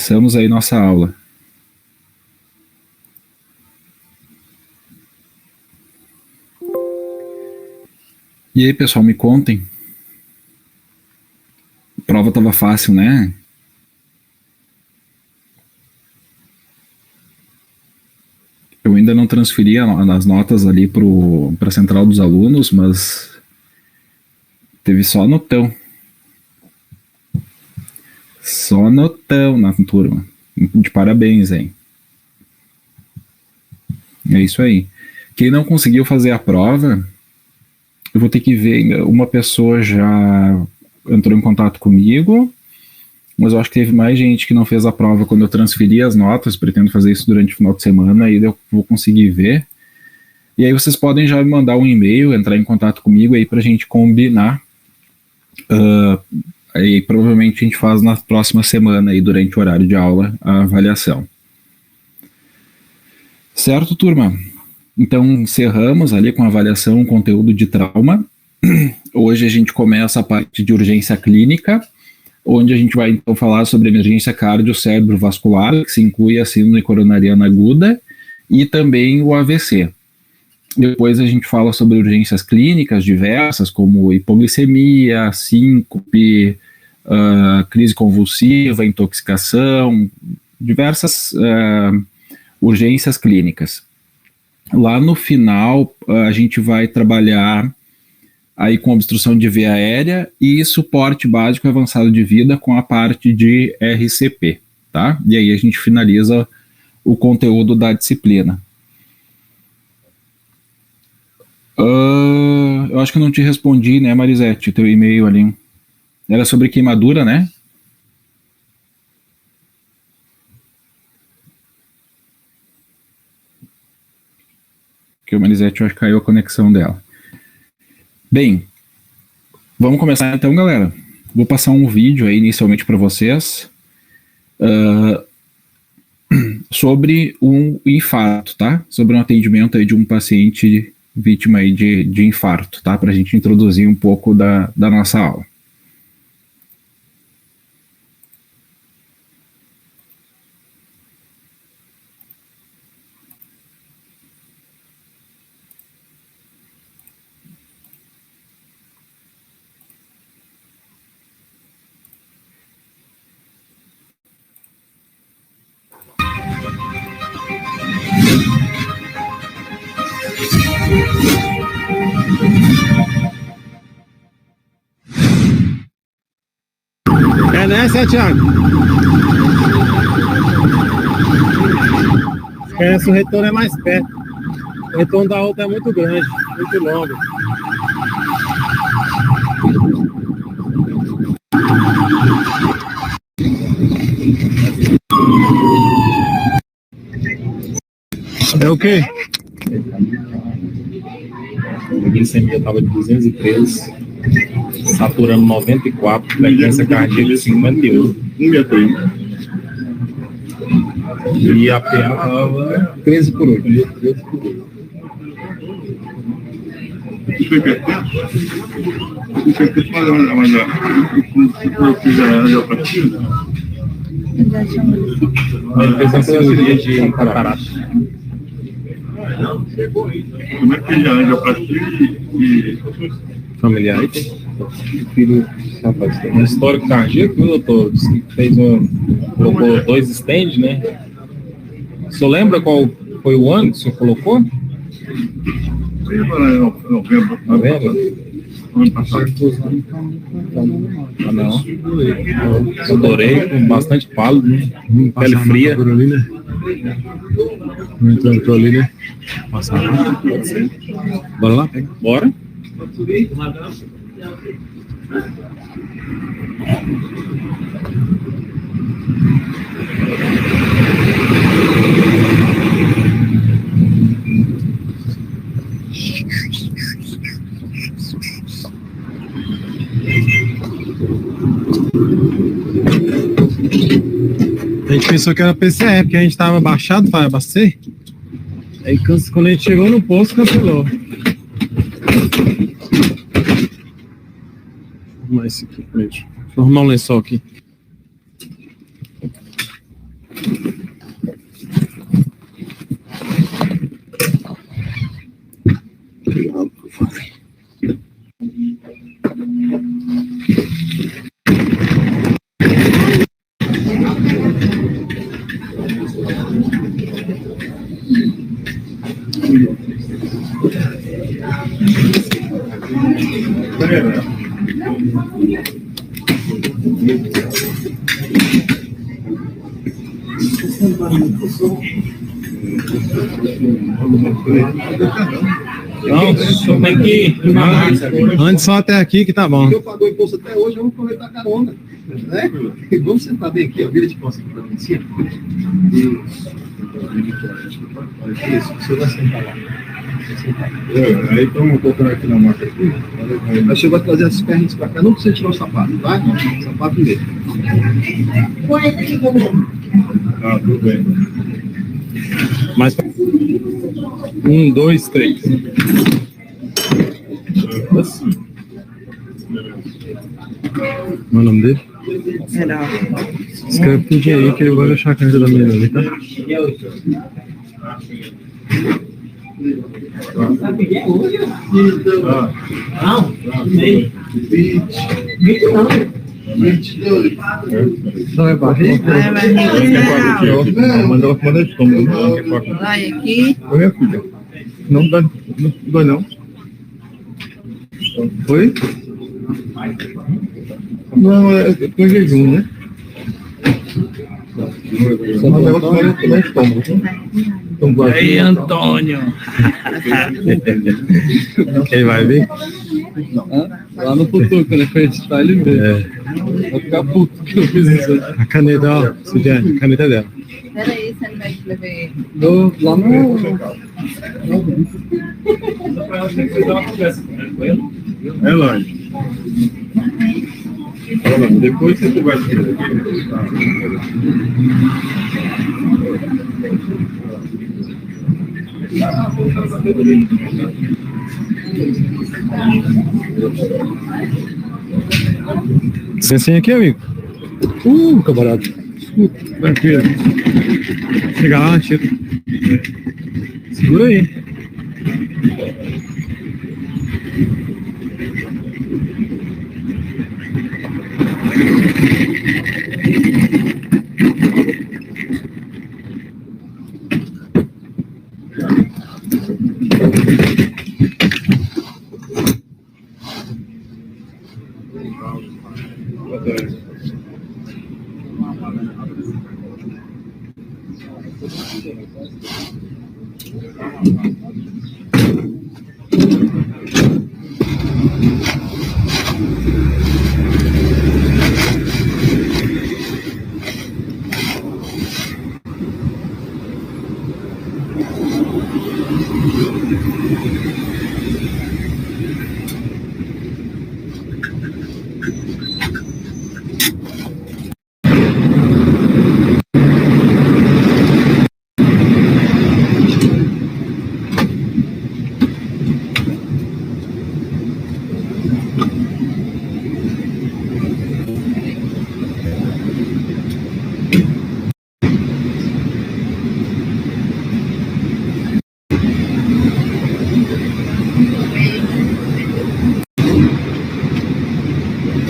Começamos aí nossa aula. E aí, pessoal, me contem. A prova estava fácil, né? Eu ainda não transferi as notas ali para a central dos alunos, mas teve só notão. Só notão na turma. De parabéns, hein? É isso aí. Quem não conseguiu fazer a prova, eu vou ter que ver. Uma pessoa já entrou em contato comigo, mas eu acho que teve mais gente que não fez a prova quando eu transferi as notas. Pretendo fazer isso durante o final de semana, aí eu vou conseguir ver. E aí vocês podem já me mandar um e-mail, entrar em contato comigo aí pra gente combinar. Aí provavelmente a gente faz na próxima semana aí, durante o horário de aula, a avaliação. Certo, turma? Então encerramos ali com a avaliação, conteúdo de trauma. Hoje a gente começa a parte de urgência clínica, onde a gente vai então falar sobre emergência cardiocérebrovascular, que se inclui a síndrome coronariana aguda e também o AVC. Depois a gente fala sobre urgências clínicas diversas, como hipoglicemia, síncope, crise convulsiva, intoxicação, diversas urgências clínicas. Lá no final, a gente vai trabalhar aí com obstrução de via aérea e suporte básico avançado de vida com a parte de RCP, tá? E aí a gente finaliza o conteúdo da disciplina. Eu acho que eu não te respondi, né, Marisete, teu e-mail ali. Era sobre queimadura, né? Que o Marisete, eu acho que caiu a conexão dela. Bem, vamos começar então, galera. Vou passar um vídeo aí inicialmente para vocês sobre um infarto, tá? Sobre um atendimento aí de um paciente vítima aí de infarto, tá? Para a gente introduzir um pouco da nossa aula. É nessa, Thiago? Essa, o retorno é mais perto. O retorno da outra é muito grande, muito longo. É o quê? A glicemia estava de 203, saturando 94, frequência cardíaca de 58. E a PA estava 13 por 8. Ele fez uma cirurgia de catarata. Como é que ele anja para ti e Familiares? Filho, rapaz, tem um histórico cardíaco, viu, doutor? Fez colocou 2 stents, né? O senhor lembra qual foi o ano que o senhor colocou? novembro? Tá vendo? Ano passado. Ah, não. Eu adorei, com bastante pálido, né? Pele fria. Não entrou ali, né? Passar. Bora lá? Bora. A gente pensou que era PCR, porque a gente tava baixado para abastecer. Aí quando a gente chegou no posto, cancelou. Vou arrumar esse aqui primeiro. Deixa eu arrumar um lençol aqui. Não, só tem que ir. Antes só até aqui que tá bom. Eu pago imposto até hoje, eu vou aproveitar a carona. Né? E vamos sentar bem aqui, ó. Vira de costas aqui pra mim, sim. Isso, você vai sentar lá. Aí estamos colocando aqui na máquina. Aí você vai trazer as pernas pra cá, não precisa tirar o sapato, tá? O sapato mesmo. Ah, tudo bem. Mais 1, 2, 3. Assim. Qual é o nome dele? Escreve tudo aí que eu vou deixar a camisa da menina ali, tá? Só é baixo. Manda ela mandar estômago. Vai aqui. Oi, minha filha. Não dá não. Foi? Não, é com jejum, né? Só mandar ela mandar estômago. Então, Aí, Antônio. Quem vai vir? Lá no futuro, quando ele for editar, ele vê. Vai ficar puto que eu fiz isso. A caneta, ó. Sudiane, a caneta é dela. Peraí, você não vai escrever. Lá no... é lógico. Depois você vai escrever. Licencinha aqui, amigo. Camarada. Tranquilo. Chega lá, tira. Segura aí.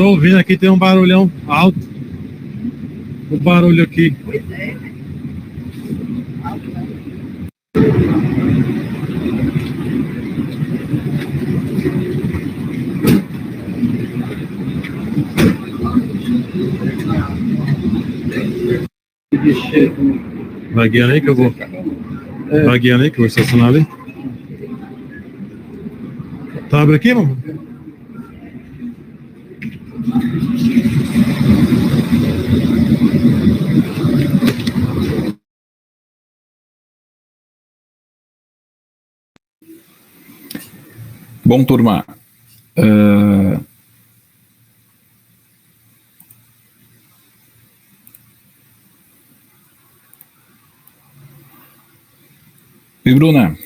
Tô ouvindo aqui, tem um barulhão alto. O barulho aqui. Vai guiando aí que eu vou. Vai guiando aí que eu vou estacionar ali. Tá, abre aqui, mano? Bom, turma. E Bruna,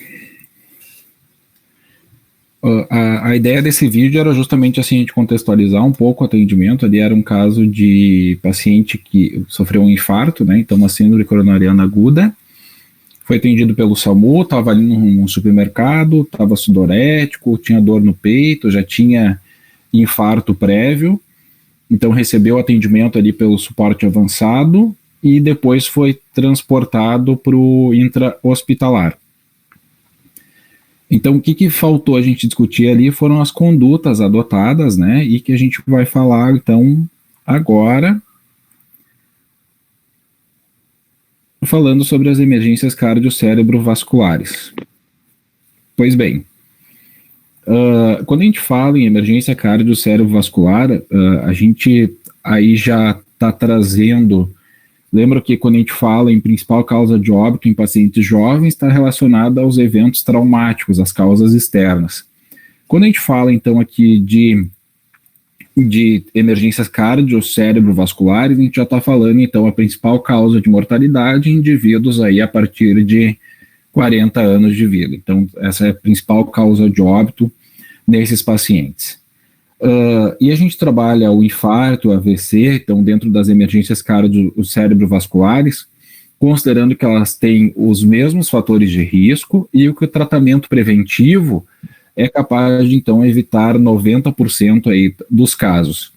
a ideia desse vídeo era justamente assim, a gente contextualizar um pouco o atendimento. Ali era um caso de paciente que sofreu um infarto, né? Então uma síndrome coronariana aguda. Foi atendido pelo SAMU, estava ali num supermercado, estava sudorético, tinha dor no peito, já tinha infarto prévio, então recebeu atendimento ali pelo suporte avançado e depois foi transportado para o intra-hospitalar. Então, o que faltou a gente discutir ali foram as condutas adotadas, né, e que a gente vai falar, então, agora, falando sobre as emergências cardiocérebrovasculares. Pois bem, quando a gente fala em emergência cardiocérebrovascular, a gente aí já está trazendo. Lembra que quando a gente fala em principal causa de óbito em pacientes jovens, está relacionada aos eventos traumáticos, às causas externas. Quando a gente fala, então, aqui de emergências cardiocérebrovasculares, a gente já está falando, então, a principal causa de mortalidade em indivíduos aí a partir de 40 anos de vida. Então, essa é a principal causa de óbito nesses pacientes. E a gente trabalha o infarto, o AVC, então dentro das emergências cardiocérebrovasculares, considerando que elas têm os mesmos fatores de risco e que o tratamento preventivo é capaz de, então, evitar 90% aí dos casos.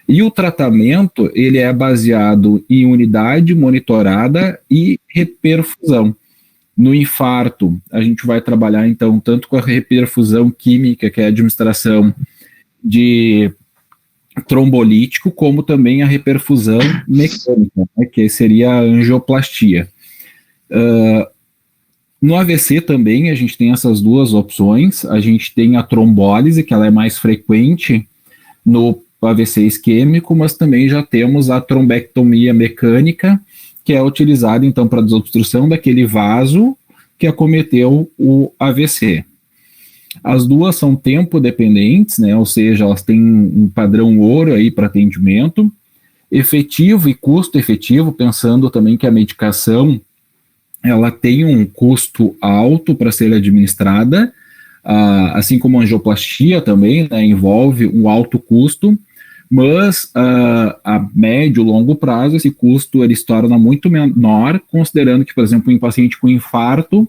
E o tratamento, ele é baseado em unidade monitorada e reperfusão. No infarto, a gente vai trabalhar, então, tanto com a reperfusão química, que é a administração de trombolítico, como também a reperfusão mecânica, né, que seria a angioplastia. No AVC também a gente tem essas duas opções. A gente tem a trombólise, que ela é mais frequente no AVC isquêmico, mas também já temos a trombectomia mecânica, que é utilizada então para desobstrução daquele vaso que acometeu o AVC. As duas são tempo dependentes, né? Ou seja, elas têm um padrão ouro aí para atendimento, efetivo e custo efetivo, pensando também que a medicação ela tem um custo alto para ser administrada, assim como a angioplastia também, né, envolve um alto custo, mas a médio e longo prazo esse custo ele se torna muito menor, considerando que, por exemplo, um paciente com infarto,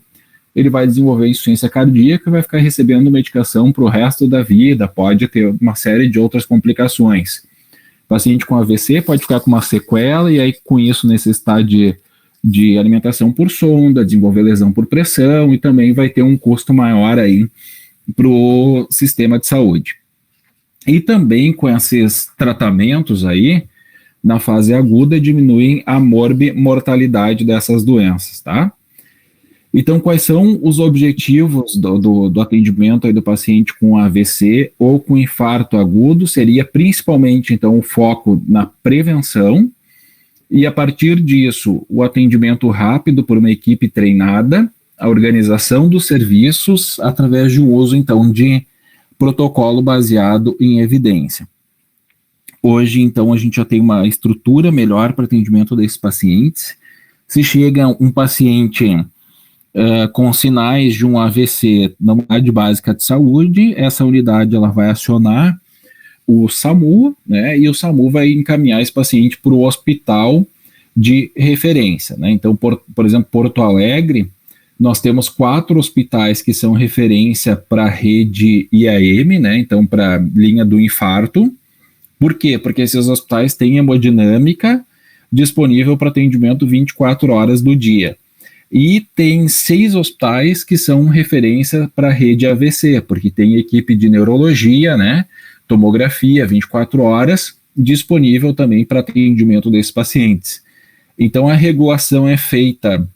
ele vai desenvolver insuficiência cardíaca e vai ficar recebendo medicação para o resto da vida, pode ter uma série de outras complicações. O paciente com AVC pode ficar com uma sequela e aí com isso necessitar de alimentação por sonda, desenvolver lesão por pressão e também vai ter um custo maior aí para o sistema de saúde. E também com esses tratamentos aí, na fase aguda, diminuem a morbimortalidade dessas doenças, tá? Então, quais são os objetivos do atendimento aí do paciente com AVC ou com infarto agudo? Seria principalmente, então, o foco na prevenção e, a partir disso, o atendimento rápido por uma equipe treinada, a organização dos serviços através de uso, então, de protocolo baseado em evidência. Hoje, então, a gente já tem uma estrutura melhor para atendimento desses pacientes. Se chega um paciente com sinais de um AVC na unidade básica de saúde, essa unidade ela vai acionar o SAMU, né, e o SAMU vai encaminhar esse paciente para o hospital de referência, né? Então, por exemplo, Porto Alegre, nós temos 4 hospitais que são referência para a rede IAM, né? Então, para a linha do infarto. Por quê? Porque esses hospitais têm hemodinâmica disponível para atendimento 24 horas do dia. E tem 6 hospitais que são referência para a rede AVC, porque tem equipe de neurologia, né, tomografia, 24 horas, disponível também para atendimento desses pacientes. Então, a regulação é feita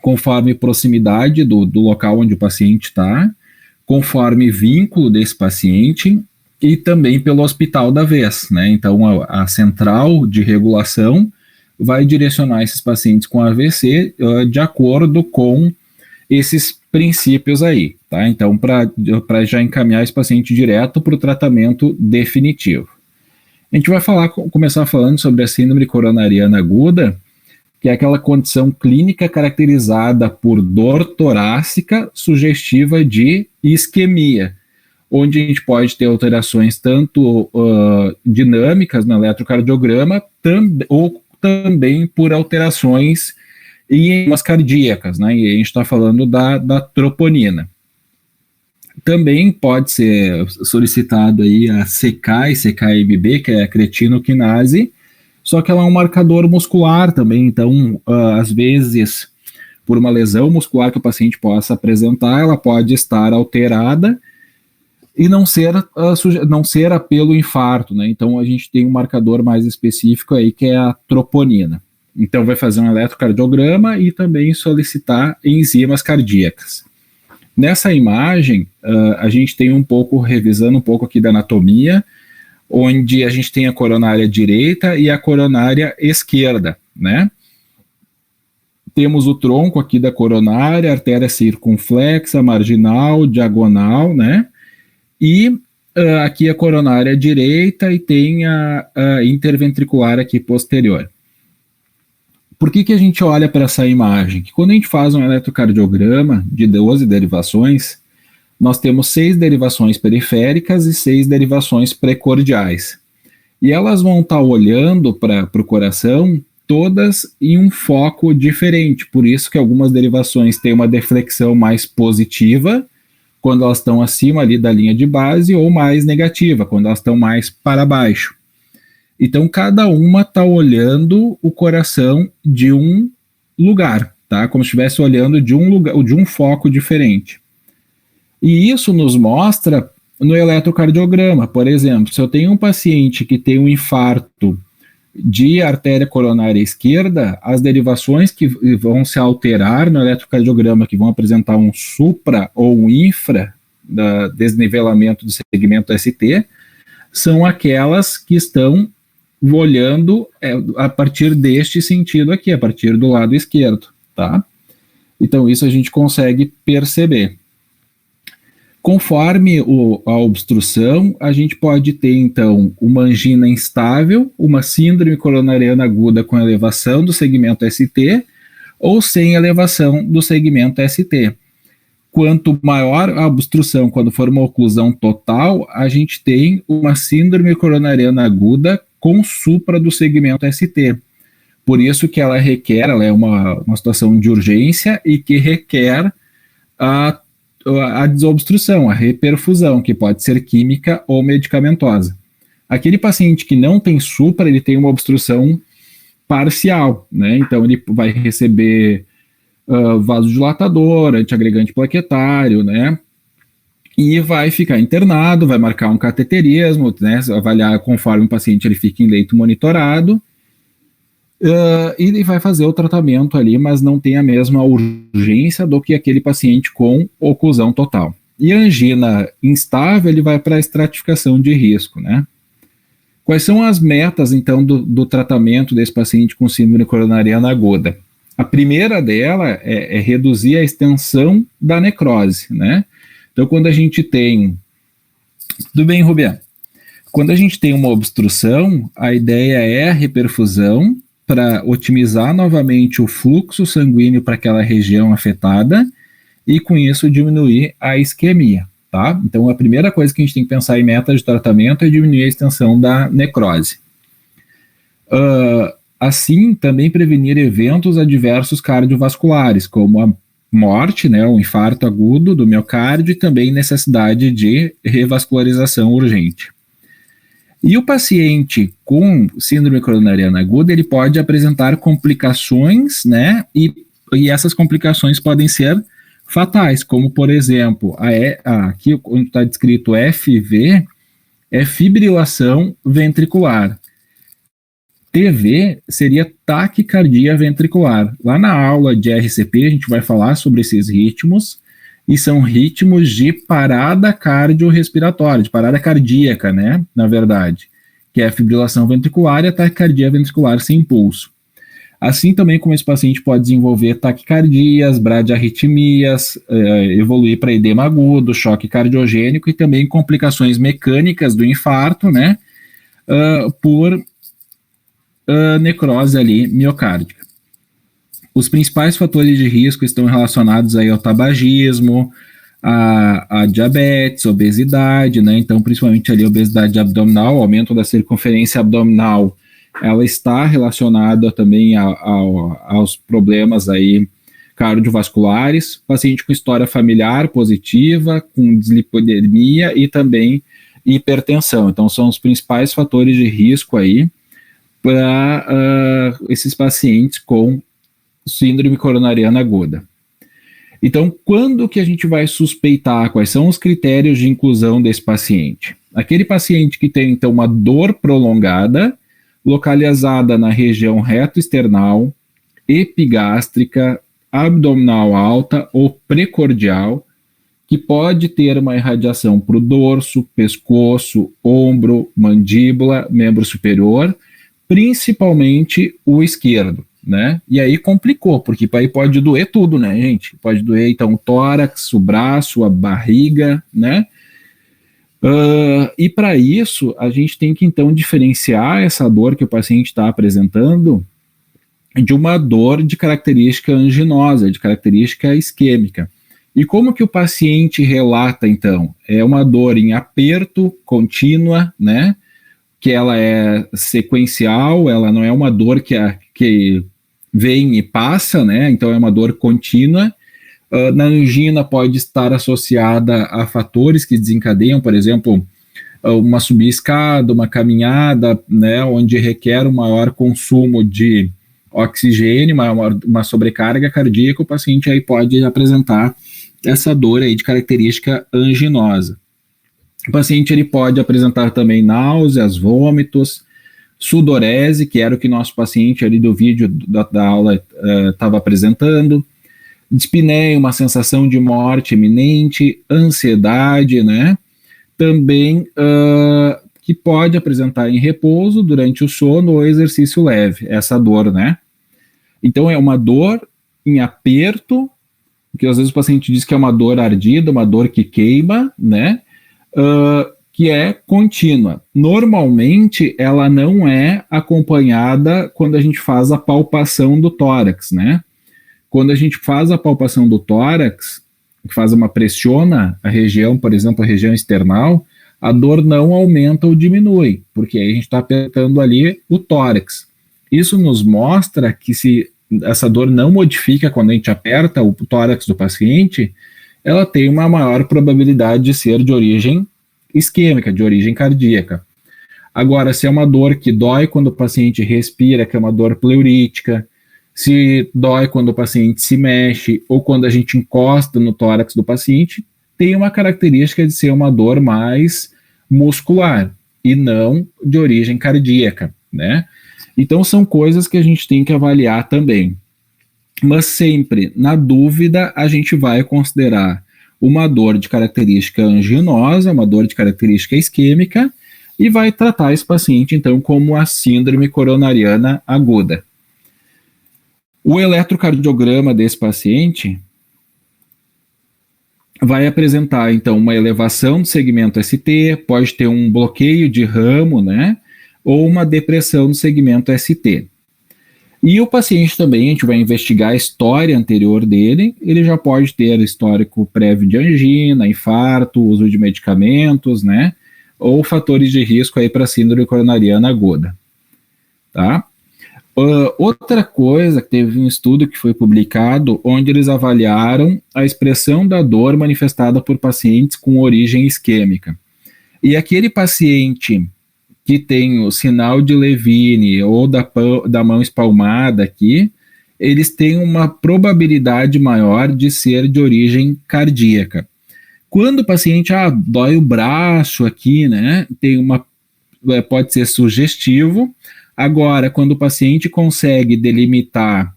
conforme proximidade do local onde o paciente está, conforme vínculo desse paciente e também pelo hospital da vez, né? Então, a central de regulação vai direcionar esses pacientes com AVC de acordo com esses princípios aí, tá? Então, para já encaminhar esse paciente direto para o tratamento definitivo. A gente vai começar falando sobre a síndrome coronariana aguda, que é aquela condição clínica caracterizada por dor torácica sugestiva de isquemia, onde a gente pode ter alterações tanto dinâmicas no eletrocardiograma ou também por alterações em enzimas cardíacas, né? E a gente está falando da troponina. Também pode ser solicitado aí a CK e CKMB, que é a cretinoquinase, só que ela é um marcador muscular também, então, às vezes, por uma lesão muscular que o paciente possa apresentar, ela pode estar alterada e não ser pelo infarto, né? Então, a gente tem um marcador mais específico aí, que é a troponina. Então, vai fazer um eletrocardiograma e também solicitar enzimas cardíacas. Nessa imagem, a gente tem revisando um pouco aqui da anatomia, onde a gente tem a coronária direita e a coronária esquerda, né? Temos o tronco aqui da coronária, artéria circunflexa, marginal, diagonal, né? E aqui a coronária direita e tem a interventricular aqui posterior. Por que a gente olha para essa imagem? Que quando a gente faz um eletrocardiograma de 12 derivações, nós temos 6 derivações periféricas e 6 derivações precordiais. E elas vão estar olhando para o coração todas em um foco diferente. Por isso que algumas derivações têm uma deflexão mais positiva, quando elas estão acima ali da linha de base, ou mais negativa, quando elas estão mais para baixo. Então, cada uma está olhando o coração de um lugar, tá? Como se estivesse olhando de um foco diferente. E isso nos mostra no eletrocardiograma. Por exemplo, se eu tenho um paciente que tem um infarto de artéria coronária esquerda, as derivações que vão se alterar no eletrocardiograma, que vão apresentar um supra ou um infra, desnivelamento do segmento ST, são aquelas que estão olhando a partir deste sentido aqui, a partir do lado esquerdo, tá? Então, isso a gente consegue perceber. Conforme a obstrução, a gente pode ter, então, uma angina instável, uma síndrome coronariana aguda com elevação do segmento ST, ou sem elevação do segmento ST. Quanto maior a obstrução, quando for uma oclusão total, a gente tem uma síndrome coronariana aguda com supra do segmento ST. Por isso que ela é uma situação de urgência e que requer a desobstrução, a reperfusão, que pode ser química ou medicamentosa. Aquele paciente que não tem supra, ele tem uma obstrução parcial, né? Então ele vai receber vasodilatador, antiagregante plaquetário, né? E vai ficar internado, vai marcar um cateterismo, né? Avaliar conforme o paciente ele fica em leito monitorado, e ele vai fazer o tratamento ali, mas não tem a mesma urgência do que aquele paciente com oclusão total. E a angina instável, ele vai para a estratificação de risco, né? Quais são as metas, então, do tratamento desse paciente com síndrome coronariana aguda? A primeira dela é reduzir a extensão da necrose, né? Então, quando a gente tem... Tudo bem, Rubiano? Quando a gente tem uma obstrução, a ideia é a reperfusão para otimizar novamente o fluxo sanguíneo para aquela região afetada e, com isso, diminuir a isquemia, tá? Então, a primeira coisa que a gente tem que pensar em meta de tratamento é diminuir a extensão da necrose. Assim, também prevenir eventos adversos cardiovasculares, como a morte, né, o infarto agudo do miocárdio e também necessidade de revascularização urgente. E o paciente com síndrome coronariana aguda, ele pode apresentar complicações, né, e essas complicações podem ser fatais, como, por exemplo, aqui onde está descrito FV, é fibrilação ventricular. TV seria taquicardia ventricular. Lá na aula de RCP a gente vai falar sobre esses ritmos, e são ritmos de parada cardiorrespiratória, de parada cardíaca, né, na verdade, que é a fibrilação ventricular e a taquicardia ventricular sem pulso. Assim também como esse paciente pode desenvolver taquicardias, bradiarritmias, evoluir para edema agudo, choque cardiogênico e também complicações mecânicas do infarto, né, por necrose ali miocárdica. Os principais fatores de risco estão relacionados aí ao tabagismo, a diabetes, obesidade, né? Então, principalmente ali a obesidade abdominal, o aumento da circunferência abdominal, ela está relacionada também aos problemas aí cardiovasculares, paciente com história familiar positiva, com dislipidemia e também hipertensão. Então, são os principais fatores de risco aí para esses pacientes com síndrome coronariana aguda. Então, quando que a gente vai suspeitar? Quais são os critérios de inclusão desse paciente? Aquele paciente que tem, então, uma dor prolongada, localizada na região reto-external, epigástrica, abdominal alta ou precordial, que pode ter uma irradiação para o dorso, pescoço, ombro, mandíbula, membro superior, principalmente o esquerdo, né? E aí complicou, porque aí pode doer tudo, né, gente? Pode doer, então, o tórax, o braço, a barriga, né? E para isso, a gente tem que, então, diferenciar essa dor que o paciente está apresentando de uma dor de característica anginosa, de característica isquêmica. E como que o paciente relata, então? É uma dor em aperto, contínua, né? Que ela é sequencial, ela não é uma dor que vem e passa, né? Então é uma dor contínua. Na angina pode estar associada a fatores que desencadeiam, por exemplo, uma subir-escada, uma caminhada, né? Onde requer um maior consumo de oxigênio, uma sobrecarga cardíaca, o paciente aí pode apresentar essa dor aí de característica anginosa. O paciente ele pode apresentar também náuseas, vômitos, sudorese, que era o que nosso paciente ali do vídeo da aula estava apresentando, dispneia, uma sensação de morte iminente, ansiedade, né? Também que pode apresentar em repouso durante o sono ou exercício leve, essa dor, né? Então é uma dor em aperto, que às vezes o paciente diz que é uma dor ardida, uma dor que queima, né? Que é contínua. Normalmente, ela não é acompanhada quando a gente faz a palpação do tórax, né? Quando a gente faz a palpação do tórax, pressiona a região, por exemplo, a região external, a dor não aumenta ou diminui, porque aí a gente está apertando ali o tórax. Isso nos mostra que se essa dor não modifica quando a gente aperta o tórax do paciente, ela tem uma maior probabilidade de ser de origem isquêmica, de origem cardíaca. Agora, se é uma dor que dói quando o paciente respira, que é uma dor pleurítica, se dói quando o paciente se mexe, ou quando a gente encosta no tórax do paciente, tem uma característica de ser uma dor mais muscular, e não de origem cardíaca, né? Então, são coisas que a gente tem que avaliar também. Mas sempre, na dúvida, a gente vai considerar uma dor de característica anginosa, uma dor de característica isquêmica, e vai tratar esse paciente, então, como a síndrome coronariana aguda. O eletrocardiograma desse paciente vai apresentar, então, uma elevação do segmento ST, pode ter um bloqueio de ramo, né, ou uma depressão no segmento ST. E o paciente também, a gente vai investigar a história anterior dele, ele já pode ter histórico prévio de angina, infarto, uso de medicamentos, né, ou fatores de risco aí para síndrome coronariana aguda, tá? Outra coisa, que teve um estudo que foi publicado, onde eles avaliaram a expressão da dor manifestada por pacientes com origem isquêmica. E aquele paciente que tem o sinal de Levine ou da mão espalmada aqui, eles têm uma probabilidade maior de ser de origem cardíaca. Quando o paciente, dói o braço aqui, né, pode ser sugestivo. Agora, quando o paciente consegue delimitar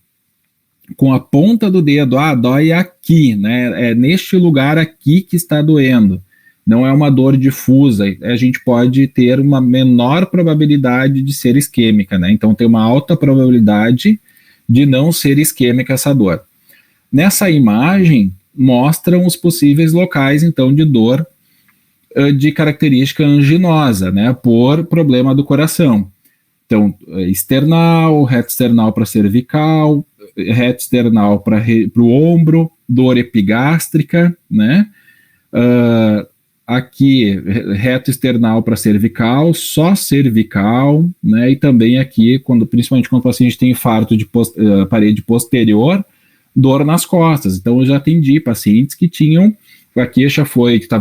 com a ponta do dedo, dói aqui, né, é neste lugar aqui que está doendo, não é uma dor difusa, a gente pode ter uma menor probabilidade de ser isquêmica, né, então tem uma alta probabilidade de não ser isquêmica essa dor. Nessa imagem, mostram os possíveis locais, então, de dor de característica anginosa, né, por problema do coração. Então, external, reto external para cervical, reto external para o ombro, dor epigástrica, né? Aqui, reto external para cervical, só cervical, né? E também aqui, principalmente quando o paciente tem infarto de parede posterior, dor nas costas. Então, eu já atendi pacientes que tinham, a queixa foi que tinha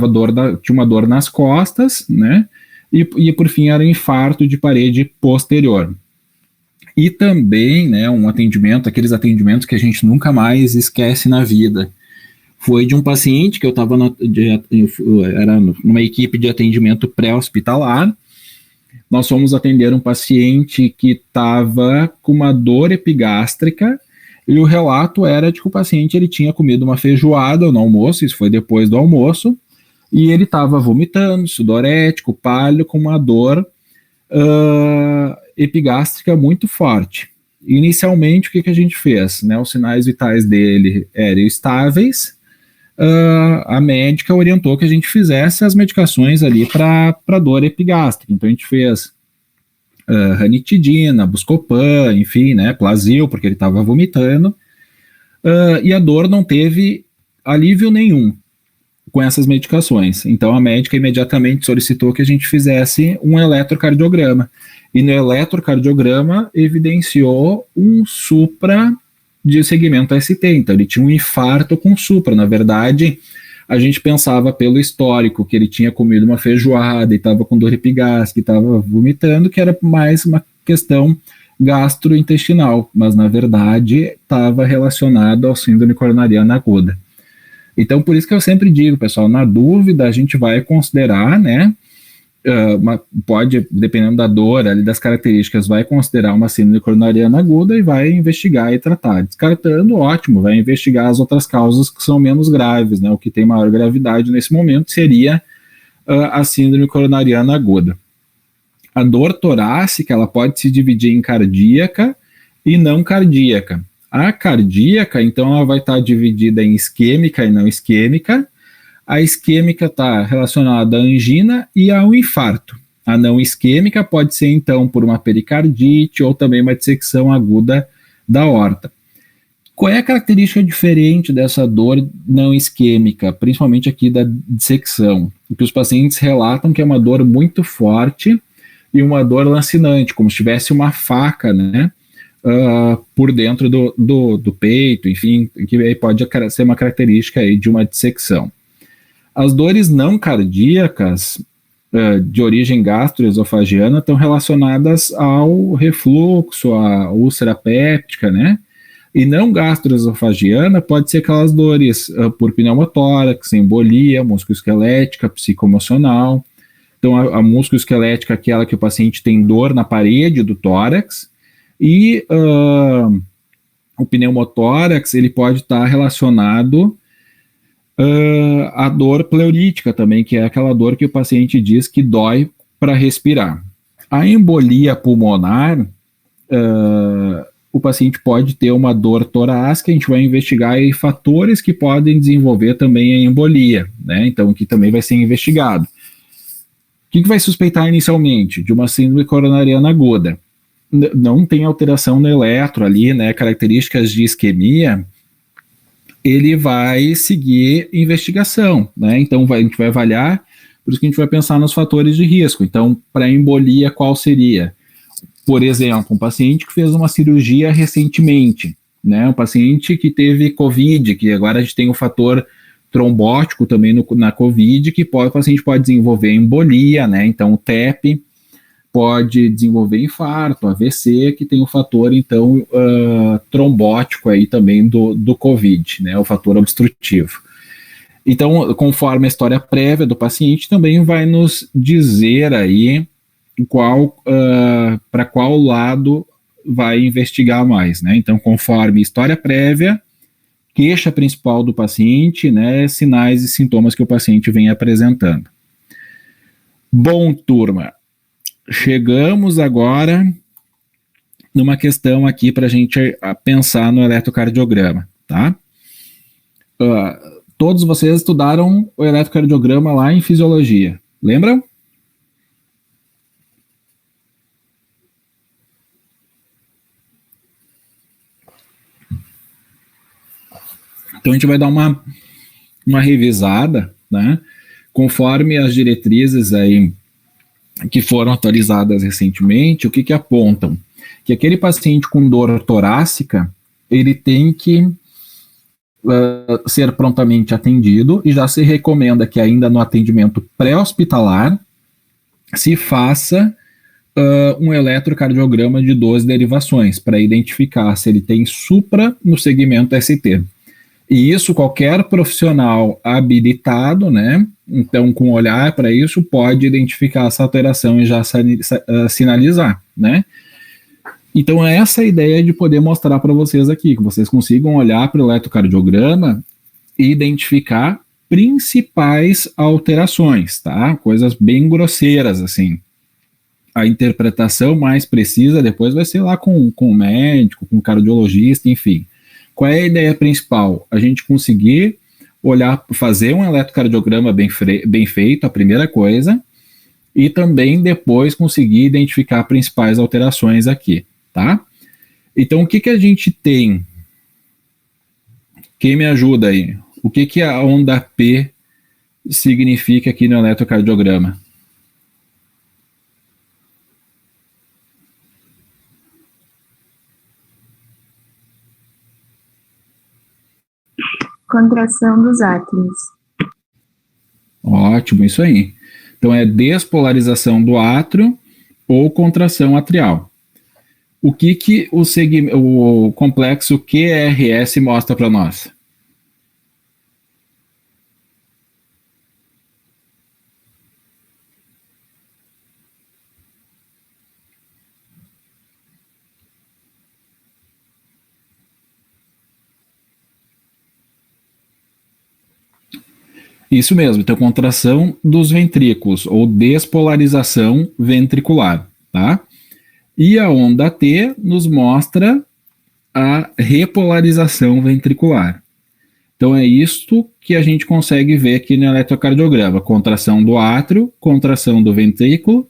uma dor nas costas, né? E por fim era um infarto de parede posterior. E também, né, um atendimento, aqueles atendimentos que a gente nunca mais esquece na vida. Foi de um paciente que eu estava era numa equipe de atendimento pré-hospitalar. Nós fomos atender um paciente que estava com uma dor epigástrica e o relato era de que o paciente ele tinha comido uma feijoada no almoço, isso foi depois do almoço, e ele estava vomitando, sudorético, pálido, com uma dor epigástrica muito forte. Inicialmente, o que a gente fez? Né, os sinais vitais dele eram estáveis, a médica orientou que a gente fizesse as medicações ali para dor epigástrica. Então, a gente fez ranitidina, Buscopan, enfim, né, Plasil, porque ele estava vomitando, e a dor não teve alívio nenhum com essas medicações. Então, a médica imediatamente solicitou que a gente fizesse um eletrocardiograma. E no eletrocardiograma evidenciou um supra de segmento ST. Então, ele tinha um infarto com supra. Na verdade, a gente pensava pelo histórico que ele tinha comido uma feijoada e estava com dor epigástrica, estava vomitando, que era mais uma questão gastrointestinal, mas na verdade estava relacionado ao síndrome coronariana aguda. Então, por isso que eu sempre digo, pessoal, na dúvida a gente vai considerar, né, pode, dependendo da dor, ali, das características, vai considerar uma síndrome coronariana aguda e vai investigar e tratar. Descartando, ótimo, vai investigar as outras causas que são menos graves, né, o que tem maior gravidade nesse momento seria a síndrome coronariana aguda. A dor torácica, ela pode se dividir em cardíaca e não cardíaca. A cardíaca, então, ela vai estar dividida em isquêmica e não isquêmica. A isquêmica está relacionada à angina e ao infarto. A não isquêmica pode ser, então, por uma pericardite ou também uma dissecção aguda da aorta. Qual é a característica diferente dessa dor não isquêmica, principalmente aqui da dissecção? Que os pacientes relatam que é uma dor muito forte e uma dor lancinante, como se tivesse uma faca, né? Por dentro do peito, enfim, que aí pode ser uma característica aí de uma dissecção. As dores não cardíacas de origem gastroesofagiana estão relacionadas ao refluxo, à úlcera péptica, né? E não gastroesofagiana pode ser aquelas dores por pneumotórax, embolia, musculoesquelética, psicoemocional. Então, a musculoesquelética é aquela que o paciente tem dor na parede do tórax, e o pneumotórax ele pode estar relacionado à dor pleurítica também, que é aquela dor que o paciente diz que dói para respirar. A embolia pulmonar, o paciente pode ter uma dor torácica, a gente vai investigar aí fatores que podem desenvolver também a embolia, né? Então, que também vai ser investigado. O que vai suspeitar inicialmente? De uma síndrome coronariana aguda. Não tem alteração no eletro ali, né, características de isquemia, ele vai seguir investigação, né, então a gente vai avaliar, por isso que a gente vai pensar nos fatores de risco. Então, para embolia, qual seria? Por exemplo, um paciente que fez uma cirurgia recentemente, né, um paciente que teve COVID, que agora a gente tem o fator trombótico também na COVID, que o paciente pode desenvolver embolia, né, então o TEP, pode desenvolver infarto, AVC, que tem o fator, então, trombótico aí também do COVID, né, o fator obstrutivo. Então, conforme a história prévia do paciente, também vai nos dizer aí para qual lado vai investigar mais, né, então, conforme história prévia, queixa principal do paciente, né, sinais e sintomas que o paciente vem apresentando. Bom, turma, chegamos agora numa questão aqui para a gente pensar no eletrocardiograma, tá? Todos vocês estudaram o eletrocardiograma lá em fisiologia, lembram? Então a gente vai dar uma revisada, né? Conforme as diretrizes aí que foram atualizadas recentemente, o que apontam? Que aquele paciente com dor torácica, ele tem que ser prontamente atendido, e já se recomenda que ainda no atendimento pré-hospitalar se faça um eletrocardiograma de 12 derivações para identificar se ele tem supra no segmento ST. E isso qualquer profissional habilitado, né? Então, com olhar para isso, pode identificar essa alteração e já sinalizar, né? Então, é essa a ideia de poder mostrar para vocês aqui, que vocês consigam olhar para o eletrocardiograma e identificar principais alterações, tá? Coisas bem grosseiras, assim. A interpretação mais precisa depois vai ser lá com o médico, com o cardiologista, enfim. Qual é a ideia principal? A gente conseguir olhar, fazer um eletrocardiograma bem feito, a primeira coisa, e também depois conseguir identificar principais alterações aqui, tá? Então, o que a gente tem? Quem me ajuda aí? O que a onda P significa aqui no eletrocardiograma? Contração dos átrios. Ótimo, isso aí. Então é despolarização do átrio ou contração atrial. O que o complexo QRS mostra para nós? Isso mesmo, então contração dos ventrículos ou despolarização ventricular, tá? E a onda T nos mostra a repolarização ventricular. Então é isto que a gente consegue ver aqui no eletrocardiograma: contração do átrio, contração do ventrículo,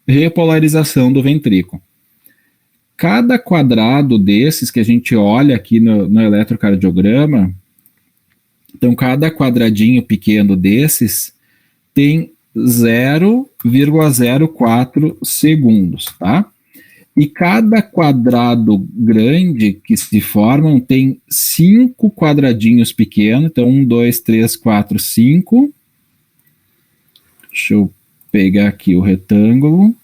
repolarização do ventrículo. Cada quadrado desses que a gente olha aqui no eletrocardiograma, então, cada quadradinho pequeno desses tem 0,04 segundos, tá? E cada quadrado grande que se formam tem 5 quadradinhos pequenos. Então, 1, 2, 3, 4, 5. Deixa eu pegar aqui o retângulo.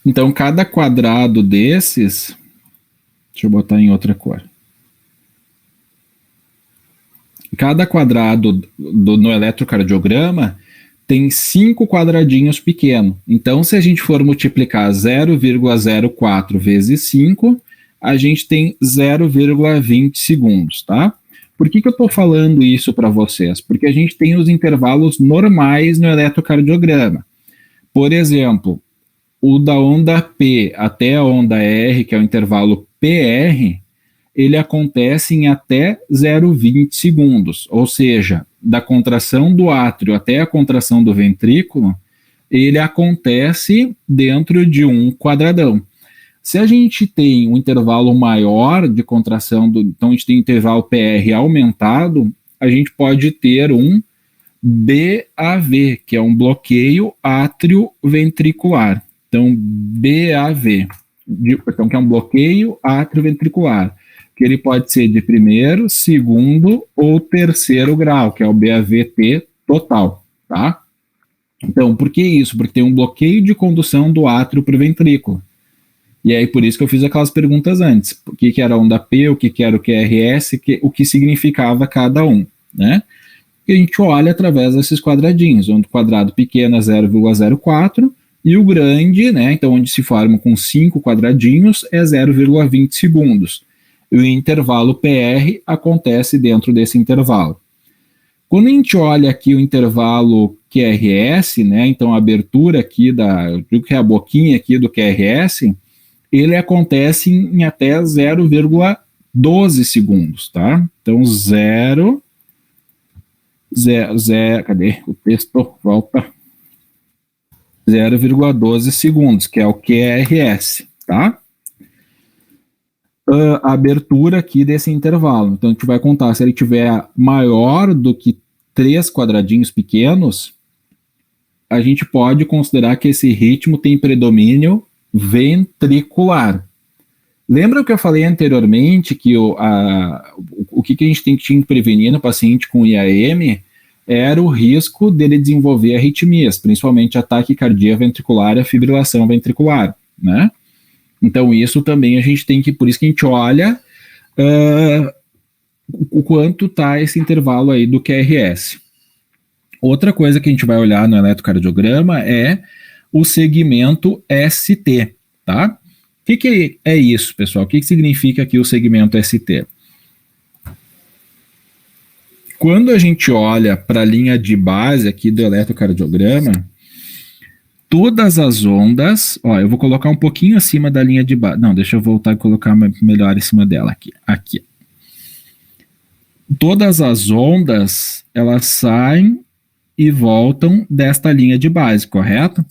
Então, cada quadrado desses... Deixa eu botar em outra cor. Cada quadrado no eletrocardiograma tem 5 quadradinhos pequenos. Então, se a gente for multiplicar 0,04 vezes 5, a gente tem 0,20 segundos, tá? Por que eu estou falando isso para vocês? Porque a gente tem os intervalos normais no eletrocardiograma. Por exemplo, o da onda P até a onda R, que é o intervalo PR, ele acontece em até 0,20 segundos, ou seja, da contração do átrio até a contração do ventrículo, ele acontece dentro de um quadradão. Se a gente tem um intervalo maior de contração, então a gente tem intervalo PR aumentado, a gente pode ter um BAV, que é um bloqueio átrio-ventricular. Então, BAV, então, que é um bloqueio átrio-ventricular, que ele pode ser de primeiro, segundo ou terceiro grau, que é o BAVT total, tá? Então, por que isso? Porque tem um bloqueio de condução do átrio para o ventrículo. E aí, por isso que eu fiz aquelas perguntas antes. O que era a onda P, o que era o QRS, o que significava cada um, né? E a gente olha através desses quadradinhos, onde o quadrado pequeno é 0,04 e o grande, né, então onde se forma com 5 quadradinhos, é 0,20 segundos. E o intervalo PR acontece dentro desse intervalo. Quando a gente olha aqui o intervalo QRS, né, então a abertura aqui eu digo que é a boquinha aqui do QRS, ele acontece em até 0,12 segundos, tá? Então, cadê o texto? Volta. 0,12 segundos, que é o QRS, tá? A abertura aqui desse intervalo. Então, a gente vai contar, se ele tiver maior do que 3 quadradinhos pequenos, a gente pode considerar que esse ritmo tem predomínio ventricular. Lembra o que eu falei anteriormente, que o que a gente tem que prevenir no paciente com IAM era o risco dele desenvolver arritmias, principalmente ataque cardíaco ventricular e a fibrilação ventricular, né? Então isso também a gente tem que, por isso que a gente olha o quanto está esse intervalo aí do QRS. Outra coisa que a gente vai olhar no eletrocardiograma é o segmento ST, tá? O que é isso, pessoal? O que significa aqui o segmento ST? Quando a gente olha para a linha de base aqui do eletrocardiograma, todas as ondas, ó, eu vou colocar um pouquinho acima da linha de base. Não, deixa eu voltar e colocar melhor em cima dela aqui. Aqui. Todas as ondas, elas saem e voltam desta linha de base, correto?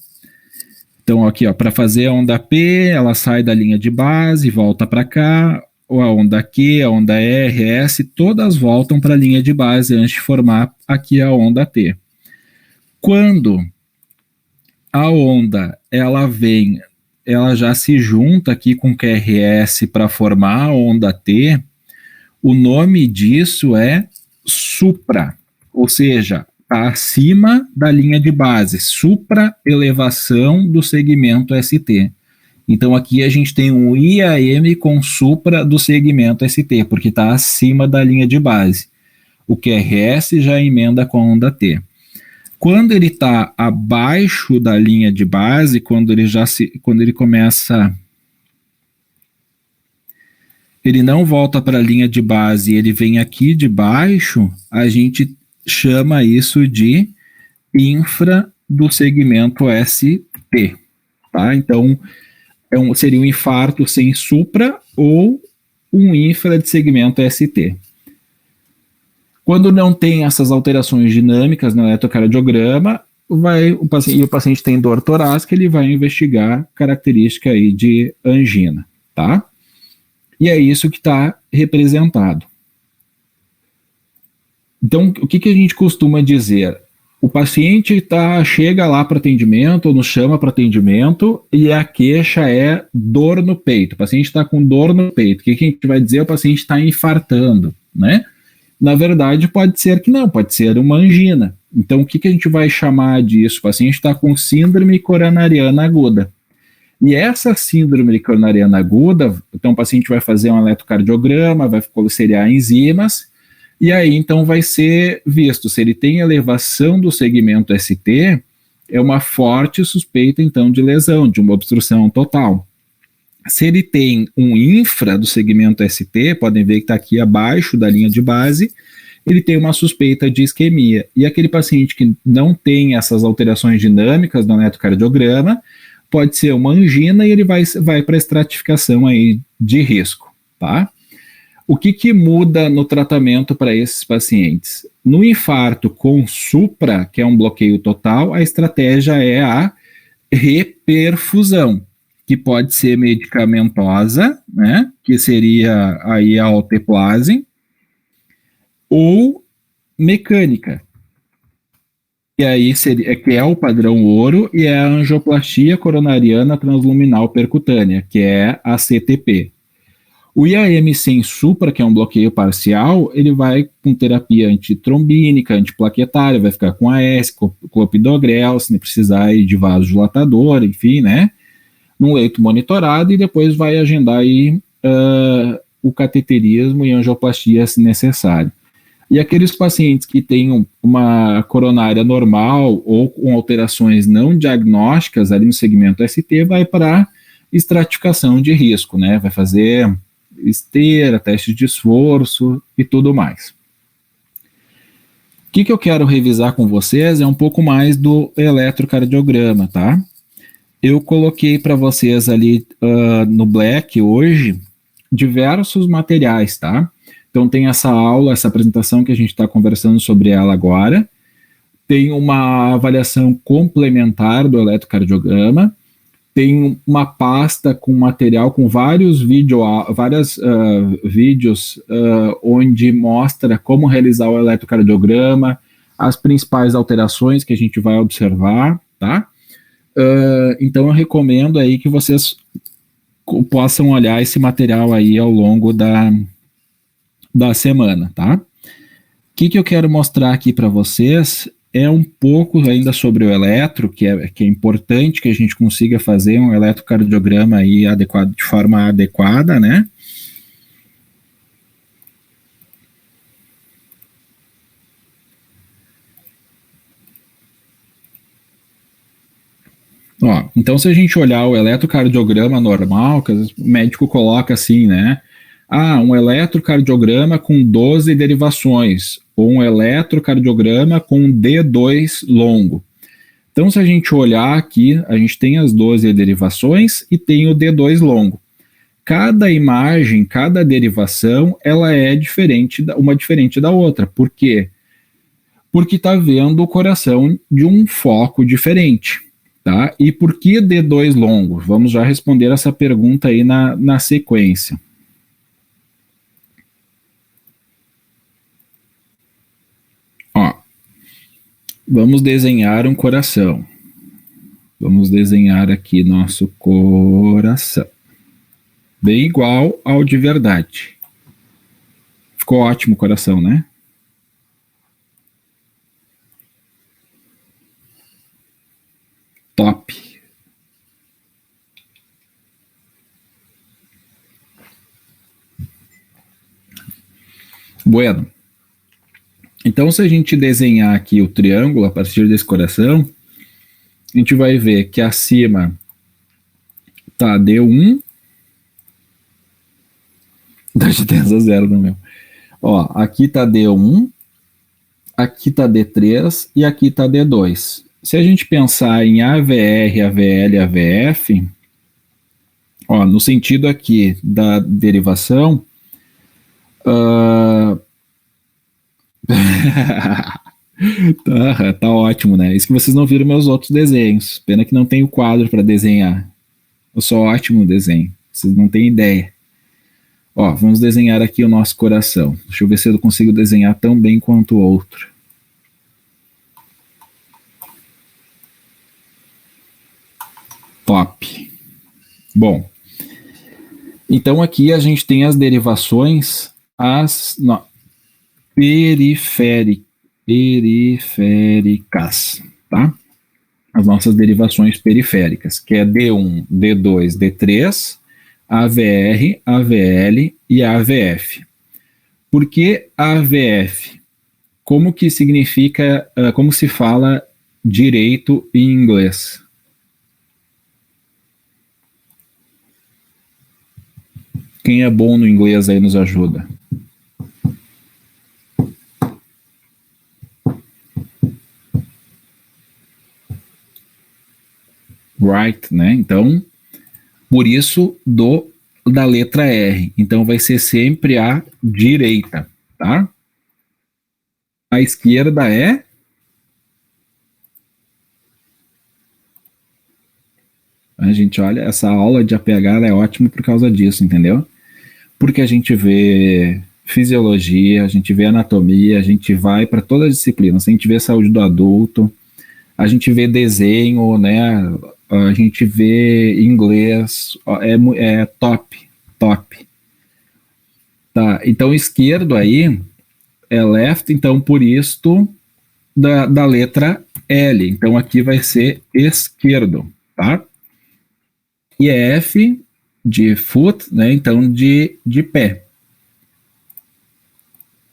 Então, aqui, ó, para fazer a onda P, ela sai da linha de base, volta para cá, ou a onda Q, a onda R, S, todas voltam para a linha de base antes de formar aqui a onda T. Quando a onda, ela vem, ela já se junta aqui com QRS para formar a onda T, o nome disso é supra, ou seja, está acima da linha de base, supra-elevação do segmento ST. Então aqui a gente tem um IAM com supra do segmento ST, porque está acima da linha de base. O QRS já emenda com a onda T. Quando ele está abaixo da linha de base, quando ele começa, ele não volta para a linha de base, ele vem aqui de baixo, a gente chama isso de infra do segmento ST, tá? Então, seria um infarto sem supra ou um infra de segmento ST. Quando não tem essas alterações dinâmicas no eletrocardiograma, o paciente tem dor torácica, ele vai investigar característica aí de angina, tá? E é isso que está representado. Então, o que a gente costuma dizer? O paciente chega lá para atendimento, ou nos chama para atendimento, e a queixa é dor no peito. O paciente está com dor no peito. O que a gente vai dizer? O paciente está infartando, né? Na verdade, pode ser que não, pode ser uma angina. Então, o que a gente vai chamar disso? O paciente está com síndrome coronariana aguda. E essa síndrome coronariana aguda, então o paciente vai fazer um eletrocardiograma, vai seriar enzimas, e aí, então, vai ser visto se ele tem elevação do segmento ST, é uma forte suspeita, então, de lesão, de uma obstrução total. Se ele tem um infra do segmento ST, podem ver que está aqui abaixo da linha de base, ele tem uma suspeita de isquemia. E aquele paciente que não tem essas alterações dinâmicas no eletrocardiograma, pode ser uma angina e ele vai para a estratificação aí de risco, tá? O que muda no tratamento para esses pacientes? No infarto com supra, que é um bloqueio total, a estratégia é a reperfusão, que pode ser medicamentosa, né, que seria aí a alteplase, ou mecânica, que aí que é o padrão ouro, e é a angioplastia coronariana transluminal percutânea, que é a CTP. O IAM sem supra, que é um bloqueio parcial, ele vai com terapia antitrombínica, antiplaquetária, vai ficar com AS, clopidogrel, se precisar de vasodilatador, enfim, né? Num leito monitorado, e depois vai agendar aí o cateterismo e angioplastia se necessário. E aqueles pacientes que têm uma coronária normal ou com alterações não diagnósticas ali no segmento ST, vai para estratificação de risco, né? Vai fazer esteira, teste de esforço e tudo mais. O que eu quero revisar com vocês é um pouco mais do eletrocardiograma, tá? Eu coloquei para vocês ali no Black hoje diversos materiais, tá? Então tem essa aula, essa apresentação que a gente está conversando sobre ela agora, tem uma avaliação complementar do eletrocardiograma, tem uma pasta com material, com vários vídeos onde mostra como realizar o eletrocardiograma, as principais alterações que a gente vai observar, tá? Então eu recomendo aí que vocês possam olhar esse material aí ao longo da semana, tá? O que eu quero mostrar aqui para vocês é um pouco ainda sobre o eletro, que é importante que a gente consiga fazer um eletrocardiograma aí adequado, de forma adequada, né? Ó, então, se a gente olhar o eletrocardiograma normal, que o médico coloca assim, né? Ah, um eletrocardiograma com 12 derivações, ou um eletrocardiograma com D2 longo. Então, se a gente olhar aqui, a gente tem as 12 derivações e tem o D2 longo. Cada imagem, cada derivação, ela é diferente, uma diferente da outra. Por quê? Porque está vendo o coração de um foco diferente. Tá? E por que D2 longo? Vamos já responder essa pergunta aí na sequência. Ó, vamos desenhar um coração. Vamos desenhar aqui nosso coração. Bem igual ao de verdade. Ficou ótimo o coração, né? Top. Bueno. Então, se a gente desenhar aqui o triângulo a partir desse coração, a gente vai ver que acima tá D1. Dá de 10 a 0 no meu. Ó, aqui tá D1, aqui tá D3 e aqui tá D2. Se a gente pensar em AVR, AVL e AVF, ó, no sentido aqui da derivação, tá ótimo, né? Isso que vocês não viram meus outros desenhos. Pena que não tem o quadro para desenhar. Eu sou ótimo no desenho. Vocês não têm ideia. Ó, vamos desenhar aqui o nosso coração. Deixa eu ver se eu consigo desenhar tão bem quanto o outro. Top. Bom, então aqui a gente tem as derivações, periféricas, tá? As nossas derivações periféricas, que é D1, D2, D3, AVR, AVL e AVF. Por que AVF? Como que significa, como se fala direito em inglês? Quem é bom no inglês aí nos ajuda. Right, né? Então, por isso da letra R. Então, vai ser sempre a direita, tá? A esquerda é... A gente olha, essa aula de APH ela é ótima por causa disso, entendeu? Porque a gente vê fisiologia, a gente vê anatomia, a gente vai para todas as disciplinas, a gente vê saúde do adulto, a gente vê desenho, né? A gente vê inglês, é top. Tá, então esquerdo aí é left, então por isso da letra L. Então aqui vai ser esquerdo, tá? E é F de foot, né? Então de pé.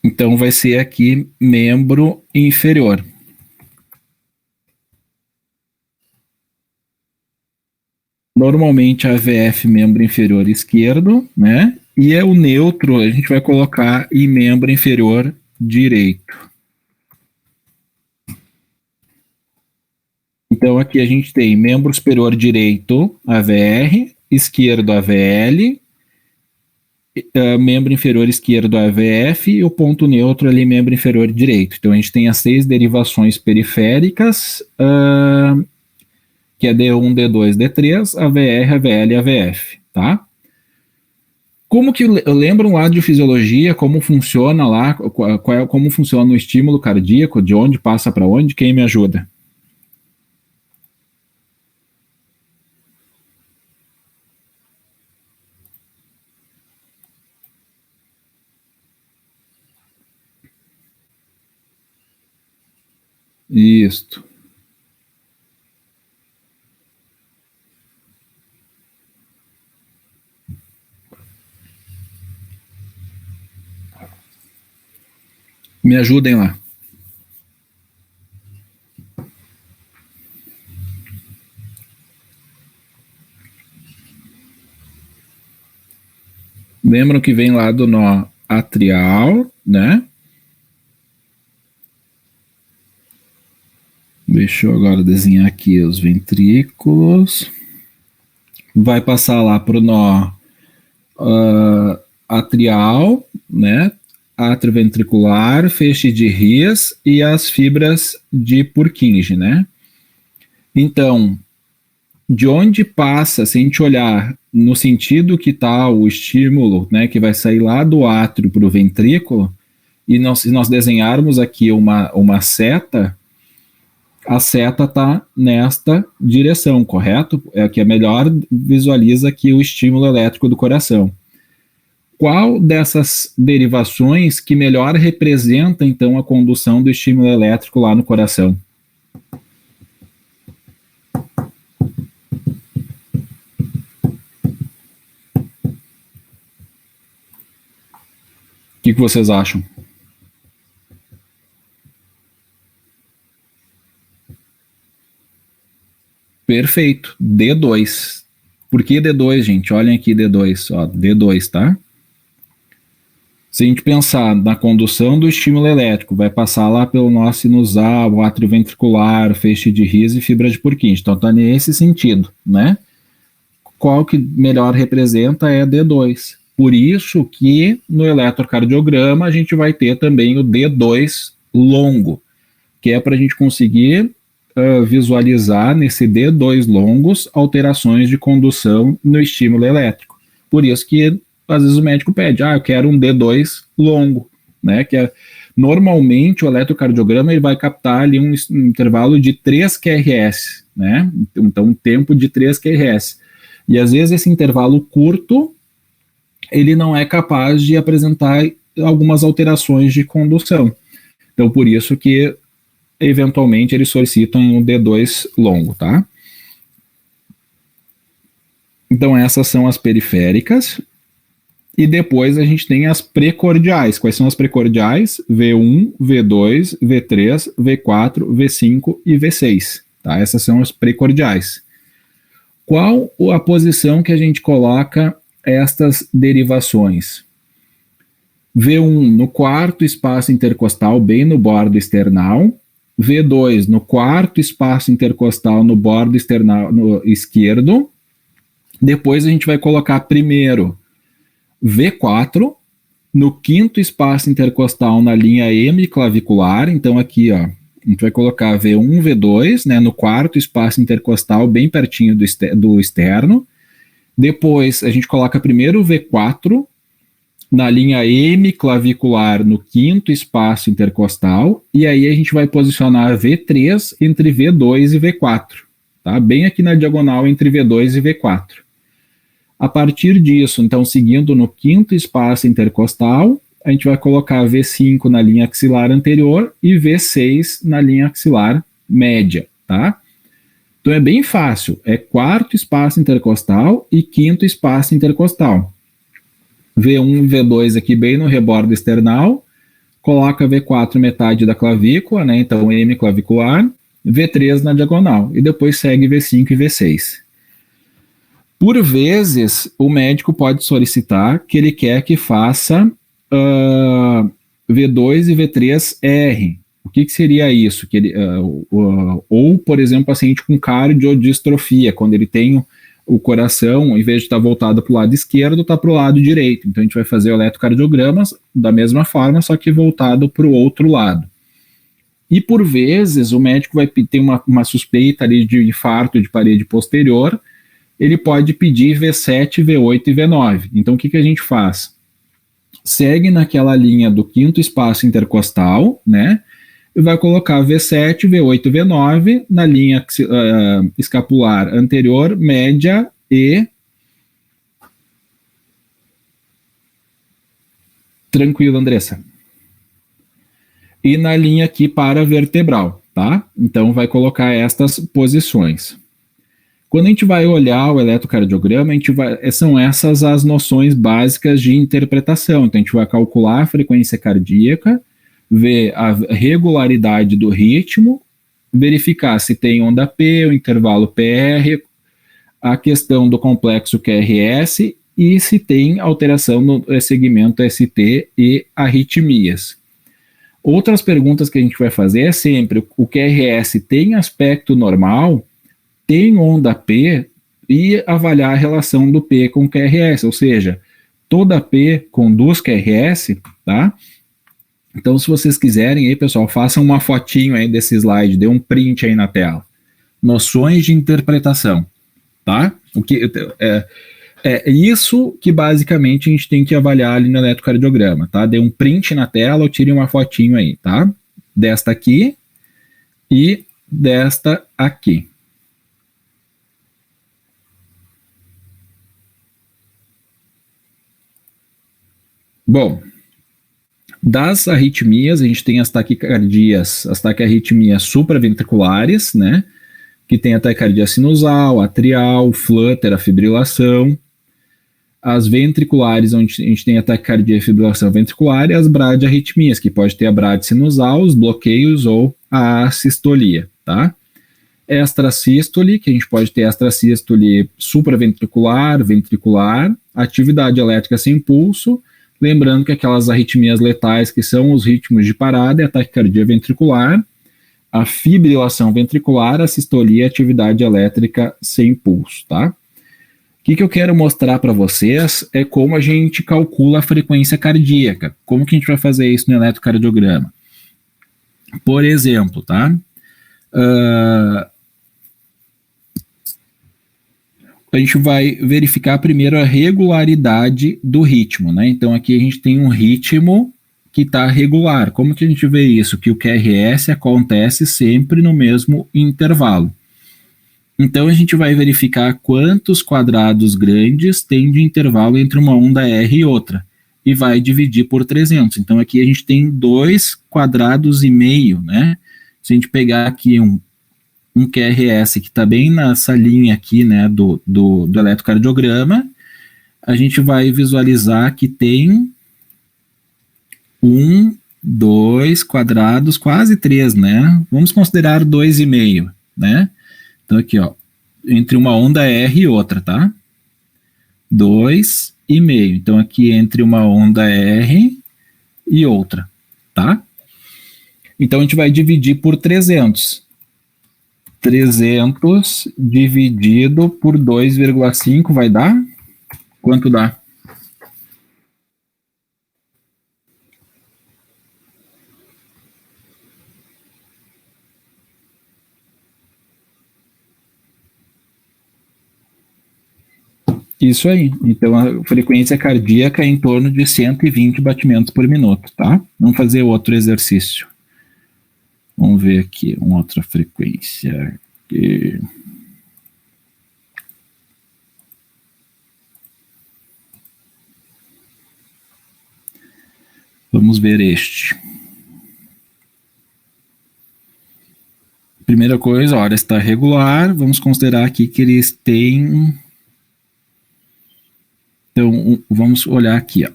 Então vai ser aqui membro inferior. Normalmente a VF membro inferior esquerdo, né? E é o neutro, a gente vai colocar em membro inferior direito. Então aqui a gente tem membro superior direito, AVR, esquerdo AVL, membro inferior esquerdo AVF e o ponto neutro ali, membro inferior direito. Então a gente tem as 6 derivações periféricas, que é D1, D2, D3, AVR, AVL e AVF, tá? Como que lembram lá de fisiologia, como funciona lá, como funciona o estímulo cardíaco, de onde passa para onde? Quem me ajuda? Isto. Me ajudem lá. Lembram que vem lá do nó atrial, né? Deixa eu agora desenhar aqui os ventrículos. Vai passar lá para o nó atrial, né? Átrio ventricular, feixe de His e as fibras de Purkinje, né? Então, de onde passa, se a gente olhar no sentido que está o estímulo, né, que vai sair lá do átrio para o ventrículo, e se nós desenharmos aqui uma seta, a seta está nesta direção, correto? É a que melhor visualiza aqui o estímulo elétrico do coração. Qual dessas derivações que melhor representa, então, a condução do estímulo elétrico lá no coração? O que vocês acham? Perfeito, D2. Por que D2, gente? Olhem aqui D2, ó, D2, tá? Se a gente pensar na condução do estímulo elétrico, vai passar lá pelo nó sinusal, átrio ventricular, feixe de His e fibra de Purkinje. Então tá nesse sentido, né? Qual que melhor representa é D2. Por isso que no eletrocardiograma a gente vai ter também o D2 longo, que é para a gente conseguir visualizar nesse D2 longos alterações de condução no estímulo elétrico. Por isso que às vezes o médico pede, eu quero um D2 longo, né? Que é, normalmente o eletrocardiograma ele vai captar ali um intervalo de 3 QRS, né? Então um tempo de 3 QRS. E às vezes esse intervalo curto ele não é capaz de apresentar algumas alterações de condução. Então por isso que eventualmente eles solicitam um D2 longo, tá? Então essas são as periféricas. E depois a gente tem as precordiais. Quais são as precordiais? V1, V2, V3, V4, V5 e V6. Tá? Essas são as precordiais. Qual a posição que a gente coloca estas derivações? V1 no quarto espaço intercostal, bem no bordo external. V2 no quarto espaço intercostal, no bordo external no esquerdo. Depois a gente vai colocar primeiro V4 no quinto espaço intercostal na linha hemiclavicular. Então aqui, ó, a gente vai colocar V1, V2, né, no quarto espaço intercostal, bem pertinho do externo. Depois a gente coloca primeiro V4 na linha hemiclavicular no quinto espaço intercostal, e aí a gente vai posicionar V3 entre V2 e V4, tá? Bem aqui na diagonal entre V2 e V4. A partir disso, então, seguindo no quinto espaço intercostal, a gente vai colocar V5 na linha axilar anterior e V6 na linha axilar média, tá? Então é bem fácil, é quarto espaço intercostal e quinto espaço intercostal. V1 e V2 aqui bem no rebordo external, coloca V4 metade da clavícula, né? Então hemiclavicular, V3 na diagonal, e depois segue V5 e V6. Por vezes, o médico pode solicitar que ele quer que faça V2 e V3R. O que seria isso? Que ele, ou, por exemplo, paciente com cardiodistrofia, quando ele tem o coração, em vez de estar voltado para o lado esquerdo, está para o lado direito. Então, a gente vai fazer o eletrocardiogramas da mesma forma, só que voltado para o outro lado. E, por vezes, o médico vai ter uma suspeita ali de infarto de parede posterior, ele pode pedir V7, V8 e V9. Então, o que a gente faz? Segue naquela linha do quinto espaço intercostal, né? E vai colocar V7, V8 e V9 na linha escapular anterior, média e... Tranquilo, Andressa. E na linha aqui paravertebral, tá? Então vai colocar estas posições. Quando a gente vai olhar o eletrocardiograma, são essas as noções básicas de interpretação. Então a gente vai calcular a frequência cardíaca, ver a regularidade do ritmo, verificar se tem onda P, o intervalo PR, a questão do complexo QRS e se tem alteração no segmento ST e arritmias. Outras perguntas que a gente vai fazer é sempre: o QRS tem aspecto normal, tem onda P, e avaliar a relação do P com o QRS, ou seja, toda P conduz QRS, tá? Então, se vocês quiserem aí, pessoal, façam uma fotinho aí desse slide, dê um print aí na tela. Noções de interpretação, tá? É isso que basicamente a gente tem que avaliar ali no eletrocardiograma, tá? Dê um print na tela ou tire uma fotinho aí, tá? Desta aqui e desta aqui. Bom, das arritmias, a gente tem as taquicardias, as taquiarritmias supraventriculares, né? Que tem a taquicardia sinusal, atrial, flutter, a fibrilação. As ventriculares, onde a gente tem a taquicardia e fibrilação ventricular, e as bradiarritmias, que pode ter a bradisinusal, os bloqueios ou a assistolia, tá? Extrasístole, que a gente pode ter extrasístole supraventricular, ventricular, atividade elétrica sem pulso, lembrando que aquelas arritmias letais, que são os ritmos de parada, é a taquicardia ventricular, a fibrilação ventricular, a sistolia e a atividade elétrica sem pulso, tá? O que eu quero mostrar para vocês é como a gente calcula a frequência cardíaca. Como que a gente vai fazer isso no eletrocardiograma? Por exemplo, tá? A gente vai verificar primeiro a regularidade do ritmo, né? Então aqui a gente tem um ritmo que está regular. Como que a gente vê isso? Que o QRS acontece sempre no mesmo intervalo. Então a gente vai verificar quantos quadrados grandes tem de intervalo entre uma onda R e outra, e vai dividir por 300. Então aqui a gente tem 2,5 quadrados, né? Se a gente pegar aqui um QRS que está bem nessa linha aqui, né, do eletrocardiograma, a gente vai visualizar que tem 2 quadrados, quase 3, né? Vamos considerar 2,5, né? Então aqui, ó, entre uma onda R e outra, tá? 2,5. Então aqui entre uma onda R e outra, tá? Então a gente vai dividir por 300. 300 dividido por 2,5 vai dar? Quanto dá? Isso aí. Então a frequência cardíaca é em torno de 120 batimentos por minuto, tá? Vamos fazer outro exercício. Vamos ver aqui uma outra frequência. Aqui. Vamos ver este. Primeira coisa, a hora está regular. Vamos considerar aqui que eles têm... Então, vamos olhar aqui, ó.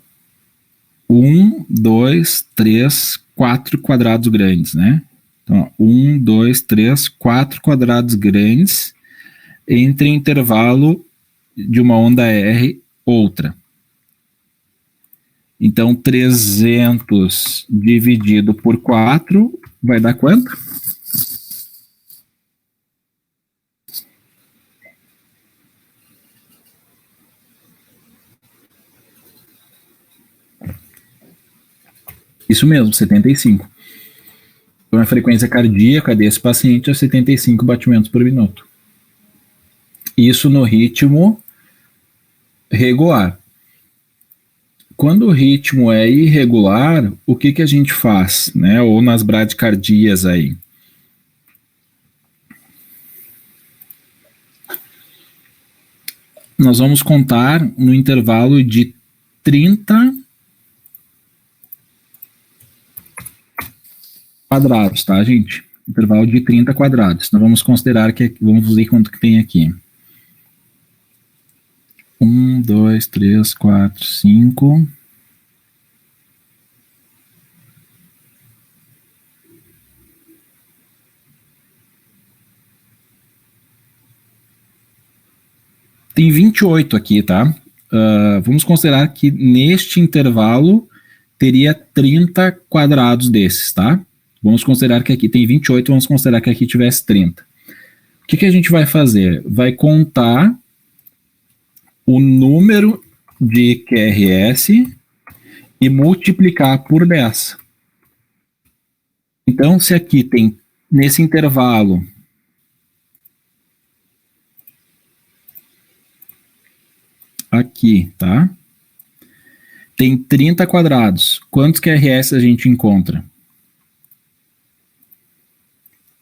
1, 2, 3, 4 quadrados grandes, né? Então, 1, 2, 3, 4 quadrados grandes entre intervalo de uma onda R outra. Então, 300 dividido por 4 vai dar quanto? Isso mesmo, 75. Então, a frequência cardíaca desse paciente é 75 batimentos por minuto. Isso no ritmo regular. Quando o ritmo é irregular, o que a gente faz, né? Ou nas bradicardias aí. Nós vamos contar no intervalo de 30 quadrados, tá, gente? Intervalo de 30 quadrados. Então vamos considerar que, vamos ver quanto que tem aqui. 1, 2, 3, 4, 5. Tem 28 aqui, tá? Vamos considerar que neste intervalo teria 30 quadrados desses, tá? Vamos considerar que aqui tem 28, vamos considerar que aqui tivesse 30. O que a gente vai fazer? Vai contar o número de QRS e multiplicar por 10. Então, se aqui tem, nesse intervalo, aqui, tá? Tem 30 quadrados. Quantos QRS a gente encontra?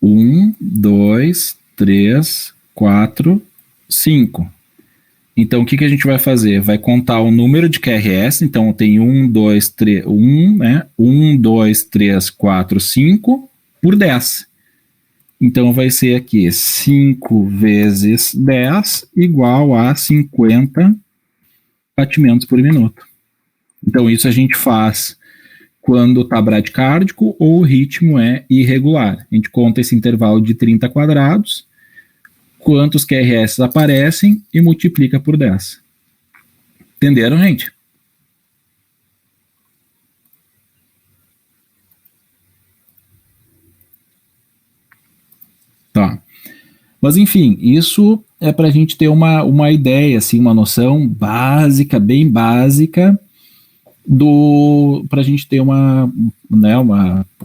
1, 2, 3, 4, 5. Então, o que a gente vai fazer? Vai contar o número de QRS. Então, tem 1, 2, 3, 1, né? 1, 2, 3, 4, 5 por 10. Então, vai ser aqui 5 vezes 10 igual a 50 batimentos por minuto. Então, isso a gente faz quando está bradicárdico ou o ritmo é irregular. A gente conta esse intervalo de 30 quadrados, quantos QRS aparecem e multiplica por 10. Entenderam, gente? Tá. Mas, enfim, isso é para a gente ter uma ideia, assim, uma noção básica, bem básica, para a gente ter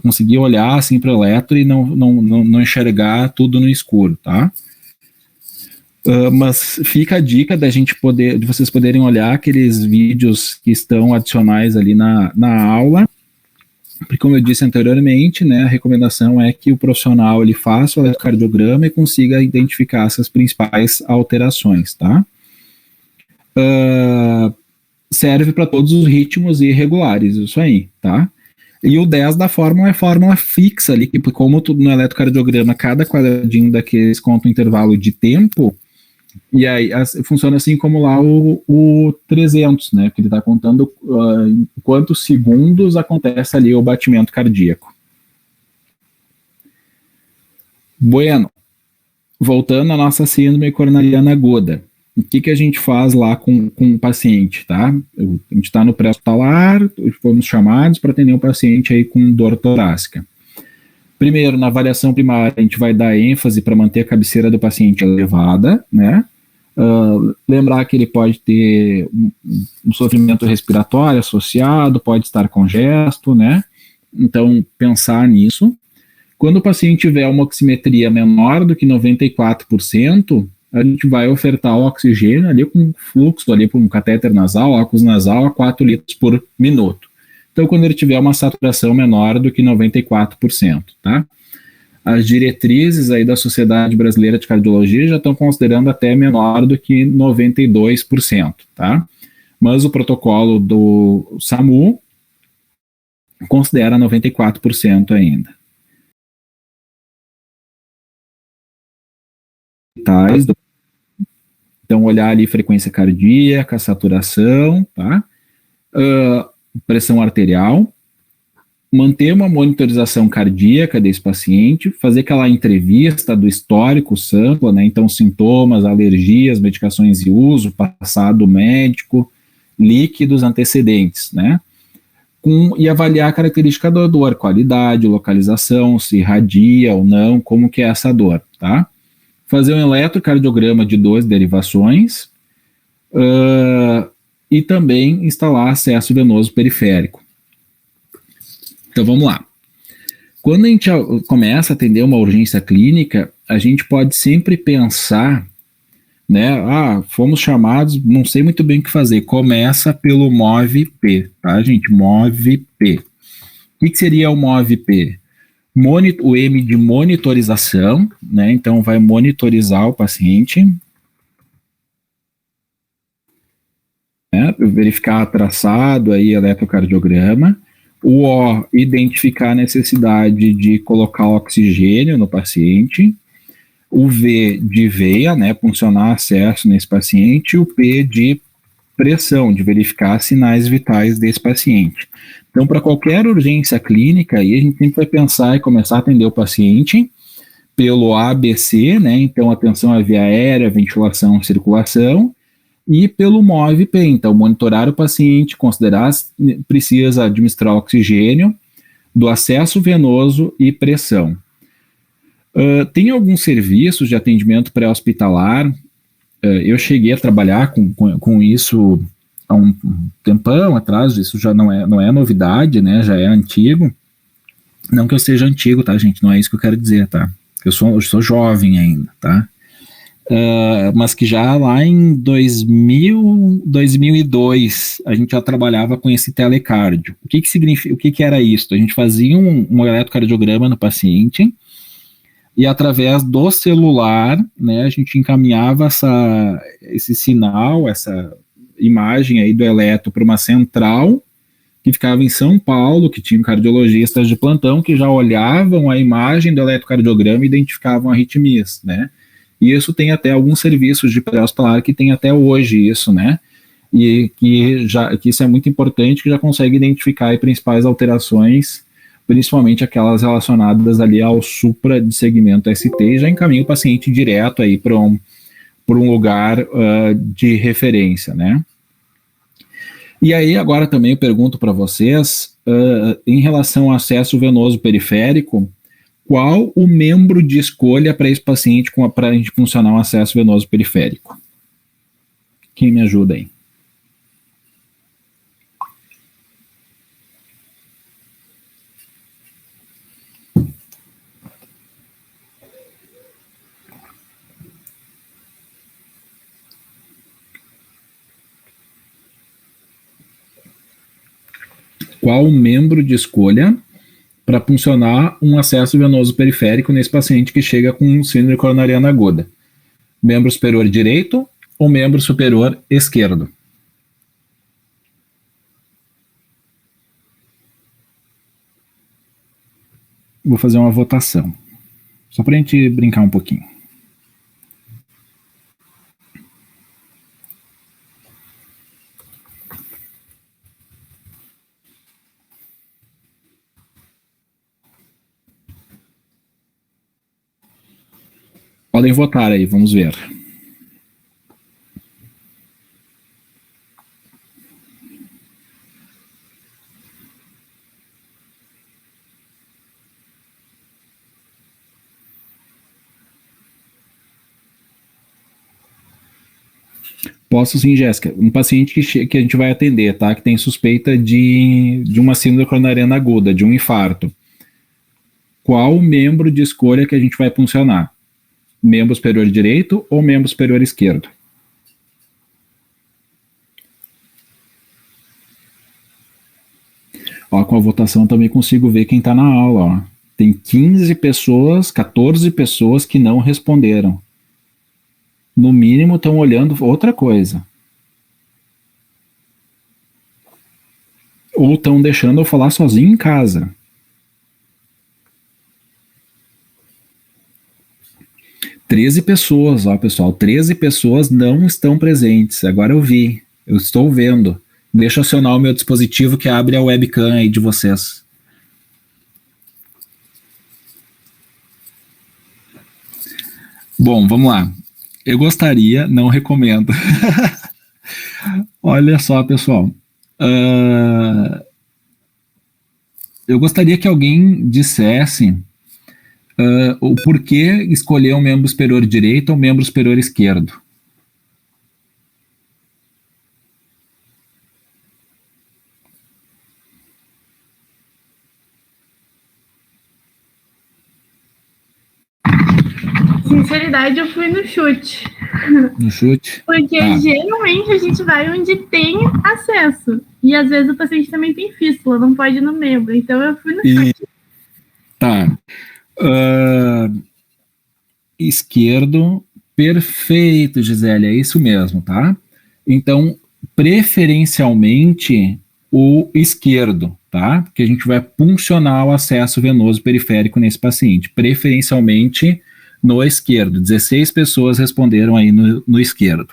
conseguir olhar assim para o eletro e não enxergar tudo no escuro, tá? Mas fica a dica de vocês poderem olhar aqueles vídeos que estão adicionais ali na aula, porque, como eu disse anteriormente, né, a recomendação é que o profissional ele faça o eletrocardiograma e consiga identificar essas principais alterações, tá? Serve para todos os ritmos irregulares, isso aí, tá? E o 10 da fórmula é fórmula fixa ali, que como no eletrocardiograma, cada quadradinho daqueles conta um intervalo de tempo, e aí funciona assim como lá o 300, né? Que ele está contando em quantos segundos acontece ali o batimento cardíaco. Bueno, voltando à nossa síndrome coronariana aguda. O que a gente faz lá com o paciente, tá? A gente está no pré-hospitalar, fomos chamados para atender um paciente aí com dor torácica. Primeiro, na avaliação primária, a gente vai dar ênfase para manter a cabeceira do paciente elevada, né? Lembrar que ele pode ter um sofrimento respiratório associado, pode estar congesto, né? Então, pensar nisso. Quando o paciente tiver uma oximetria menor do que 94%, a gente vai ofertar o oxigênio ali com fluxo ali por um catéter nasal, óculos nasal a 4 litros por minuto. Então, quando ele tiver uma saturação menor do que 94%, tá? As diretrizes aí da Sociedade Brasileira de Cardiologia já estão considerando até menor do que 92%, tá? Mas o protocolo do SAMU considera 94% ainda. Então, olhar ali frequência cardíaca, saturação, tá? Pressão arterial, manter uma monitorização cardíaca desse paciente, fazer aquela entrevista do histórico SAMPLA, né? Então, sintomas, alergias, medicações de uso, passado médico, líquidos antecedentes, né? E avaliar a característica da dor, qualidade, localização, se irradia ou não, como que é essa dor, tá? Fazer um eletrocardiograma de 2 derivações e também instalar acesso venoso periférico. Então vamos lá. Quando a gente começa a atender uma urgência clínica, a gente pode sempre pensar, né? Fomos chamados, não sei muito bem o que fazer. Começa pelo MOVE-P, tá, gente? MOVE-P. O que seria o MOVE-P? O M de monitorização, né? Então vai monitorizar o paciente, né? Verificar traçado aí eletrocardiograma. O O, identificar a necessidade de colocar oxigênio no paciente. O V, de veia, né, funcionar acesso nesse paciente. E o P, de pressão, de verificar sinais vitais desse paciente. Então, para qualquer urgência clínica, aí a gente sempre vai pensar e começar a atender o paciente pelo ABC, né, então atenção à via aérea, ventilação, circulação, e pelo MOVP, então monitorar o paciente, considerar se precisa administrar oxigênio, do acesso venoso e pressão. Tem alguns serviços de atendimento pré-hospitalar. Eu cheguei a trabalhar com isso há um tempão atrás, isso já não é novidade, né, já é antigo. Não que eu seja antigo, tá, gente, não é isso que eu quero dizer, tá? Eu sou jovem ainda, tá? Mas que já lá em 2002 a gente já trabalhava com esse telecardio. O que significa? O que era isso? A gente fazia um eletrocardiograma no paciente e através do celular, né, a gente encaminhava esse sinal, essa imagem aí do eletro para uma central que ficava em São Paulo, que tinha cardiologistas de plantão que já olhavam a imagem do eletrocardiograma e identificavam arritmias, né? E isso tem até alguns serviços de pré-hospitalar que tem até hoje isso, né? E que isso é muito importante, que já consegue identificar as principais alterações, principalmente aquelas relacionadas ali ao supra de segmento ST, e já encaminha o paciente direto aí para um lugar de referência, né? E aí agora também eu pergunto para vocês, em relação ao acesso venoso periférico, qual o membro de escolha para esse paciente para a gente funcionar um acesso venoso periférico? Quem me ajuda aí? Qual o membro de escolha para funcionar um acesso venoso periférico nesse paciente que chega com síndrome coronariana aguda? Membro superior direito ou membro superior esquerdo? Vou fazer uma votação, só para a gente brincar um pouquinho. Podem votar aí, vamos ver. Posso sim, Jéssica. Um paciente que a gente vai atender, tá? Que tem suspeita de uma síndrome coronariana aguda, de um infarto. Qual membro de escolha que a gente vai funcionar? Membro superior direito ou membro superior esquerdo? Ó, com a votação também consigo ver quem está na aula. Ó. Tem 15 pessoas, 14 pessoas que não responderam. No mínimo estão olhando outra coisa. Ou estão deixando eu falar sozinho em casa. Treze pessoas, ó, pessoal, 13 pessoas não estão presentes. Agora eu estou vendo. Deixa eu acionar o meu dispositivo que abre a webcam aí de vocês. Bom, vamos lá. Eu gostaria, não recomendo. Olha só, pessoal. Eu gostaria que alguém dissesse o porquê escolher um membro superior direito ou um membro superior esquerdo. Sinceridade, eu fui no chute. No chute? Porque geralmente a gente vai onde tem acesso. E às vezes o paciente também tem fístula, não pode ir no membro. Então eu fui no chute. Tá. Esquerdo, perfeito, Gisele, é isso mesmo, tá? Então, preferencialmente o esquerdo, tá? Porque a gente vai puncionar o acesso venoso periférico nesse paciente, preferencialmente no esquerdo. 16 pessoas responderam aí no esquerdo.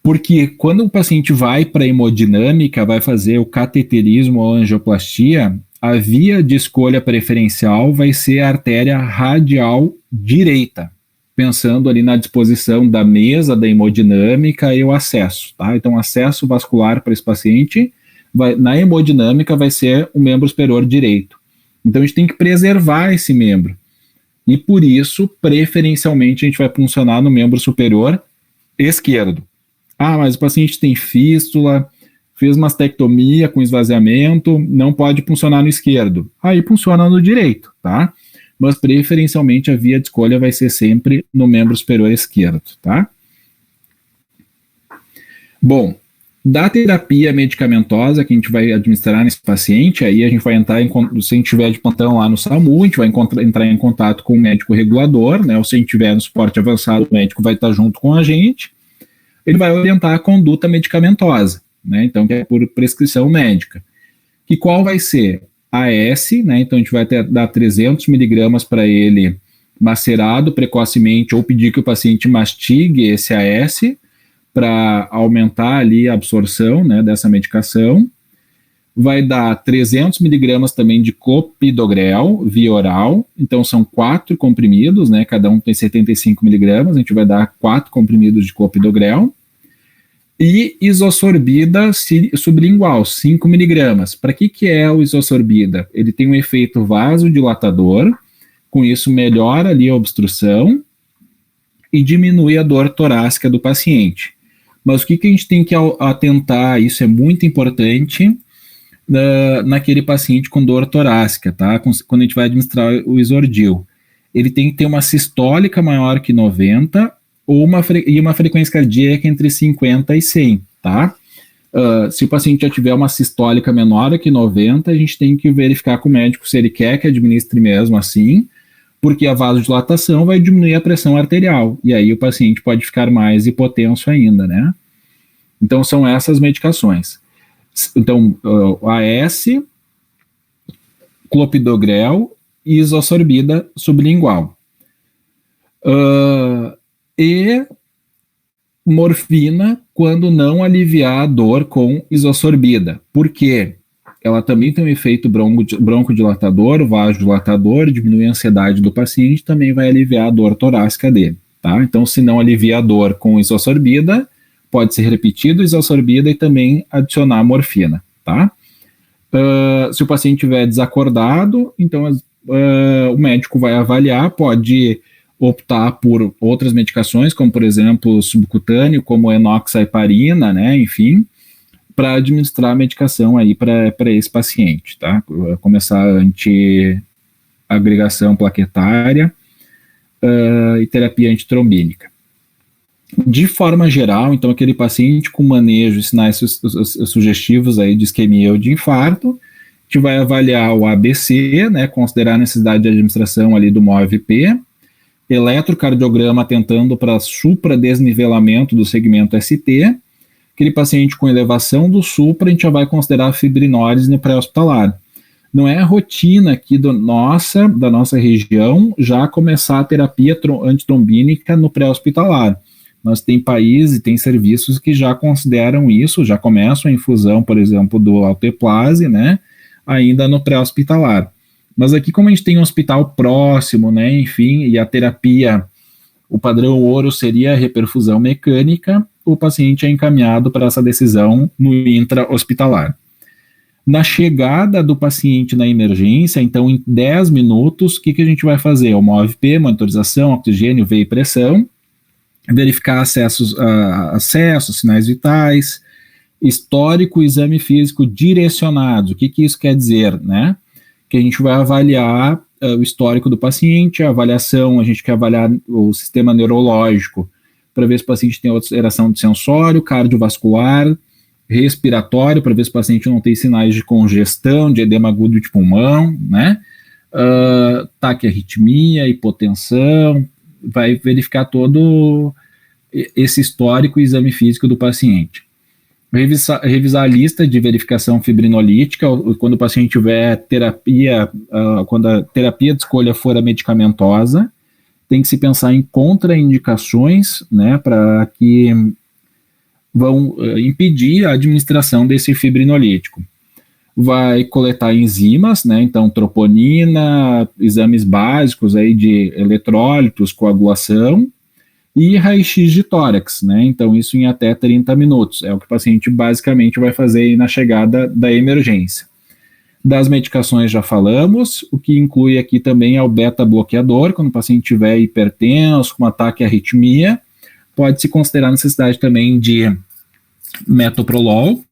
Porque quando o paciente vai para a hemodinâmica, vai fazer o cateterismo ou angioplastia, a via de escolha preferencial vai ser a artéria radial direita, pensando ali na disposição da mesa da hemodinâmica e o acesso, tá? Então, acesso vascular para esse paciente, na hemodinâmica vai ser o membro superior direito. Então, a gente tem que preservar esse membro. E por isso, preferencialmente, a gente vai funcionar no membro superior esquerdo. Ah, mas o paciente tem fístula, fez mastectomia com esvaziamento, não pode funcionar no esquerdo. Aí funciona no direito, tá? Mas preferencialmente a via de escolha vai ser sempre no membro superior esquerdo, tá? Bom, da terapia medicamentosa que a gente vai administrar nesse paciente, aí a gente vai entrar se a gente tiver de plantão lá no SAMU, a gente vai entrar em contato com o médico regulador, né? Ou se a gente tiver no suporte avançado, o médico vai estar junto com a gente. Ele vai orientar a conduta medicamentosa, né? Então, que é por prescrição médica. E qual vai ser? AS, né? Então, a gente vai dar 300 miligramas para ele macerado precocemente ou pedir que o paciente mastigue esse AS para aumentar ali a absorção, né, dessa medicação. Vai dar 300 miligramas também de clopidogrel via oral, então são 4 comprimidos, né, cada um tem 75 miligramas, a gente vai dar 4 comprimidos de clopidogrel, e isosorbida sublingual, 5 miligramas. Para que é o isosorbida? Ele tem um efeito vasodilatador, com isso melhora ali a obstrução e diminui a dor torácica do paciente. Mas o que a gente tem que atentar, isso é muito importante, naquele paciente com dor torácica, tá? Quando a gente vai administrar o Isordil. Ele tem que ter uma sistólica maior que 90 e uma frequência cardíaca entre 50 e 100, tá? Se o paciente já tiver uma sistólica menor que 90, a gente tem que verificar com o médico se ele quer que administre mesmo assim, porque a vasodilatação vai diminuir a pressão arterial, e aí o paciente pode ficar mais hipotenso ainda, né? Então, são essas medicações. Então, AS, clopidogrel e isosorbida sublingual. E morfina quando não aliviar a dor com isosorbida. Por quê? Ela também tem um efeito broncodilatador, vasodilatador, diminui a ansiedade do paciente, também vai aliviar a dor torácica dele, tá? Então, se não alivia a dor com isosorbida, pode ser repetido isosorbida e também adicionar morfina, tá? Se o paciente estiver desacordado, então o médico vai avaliar, pode optar por outras medicações, como por exemplo subcutâneo, como enoxaparina, né, enfim, para administrar a medicação aí para esse paciente, tá? Começar antiagregação plaquetária e terapia antitrombínica. De forma geral, então, aquele paciente com manejo e sinais sugestivos aí de isquemia ou de infarto, a gente vai avaliar o ABC, né, considerar a necessidade de administração ali do MOVP, eletrocardiograma atentando para supradesnivelamento do segmento ST. Aquele paciente com elevação do supra, a gente já vai considerar a fibrinólise no pré-hospitalar. Não é a rotina aqui da nossa região já começar a terapia antitrombínica no pré-hospitalar. Mas tem países e tem serviços que já consideram isso, já começam a infusão, por exemplo, do alteplase, né, ainda no pré-hospitalar. Mas aqui, como a gente tem um hospital próximo, né, enfim, e a terapia, o padrão ouro seria a reperfusão mecânica, o paciente é encaminhado para essa decisão no intra-hospitalar. Na chegada do paciente na emergência, então em 10 minutos, o que a gente vai fazer? O MOVP, monitorização, oxigênio, veia e pressão, verificar acessos, sinais vitais, histórico, exame físico direcionado. O que isso quer dizer, né? Que a gente vai avaliar o histórico do paciente, a avaliação, a gente quer avaliar o sistema neurológico, para ver se o paciente tem alteração de sensório, cardiovascular, respiratório, para ver se o paciente não tem sinais de congestão, de edema agudo de pulmão, né? Taquiarritmia, hipotensão, vai verificar todo esse histórico e exame físico do paciente. Revisar a lista de verificação fibrinolítica, quando o paciente tiver terapia, quando a terapia de escolha for a medicamentosa, tem que se pensar em contraindicações, né, para que vão impedir a administração desse fibrinolítico. Vai coletar enzimas, né, então troponina, exames básicos aí de eletrólitos, coagulação, e raio-x de tórax, né, então isso em até 30 minutos, é o que o paciente basicamente vai fazer aí na chegada da emergência. Das medicações já falamos, o que inclui aqui também é o beta-bloqueador, quando o paciente estiver hipertenso, com ataque à arritmia, pode-se considerar a necessidade também de metoprolol,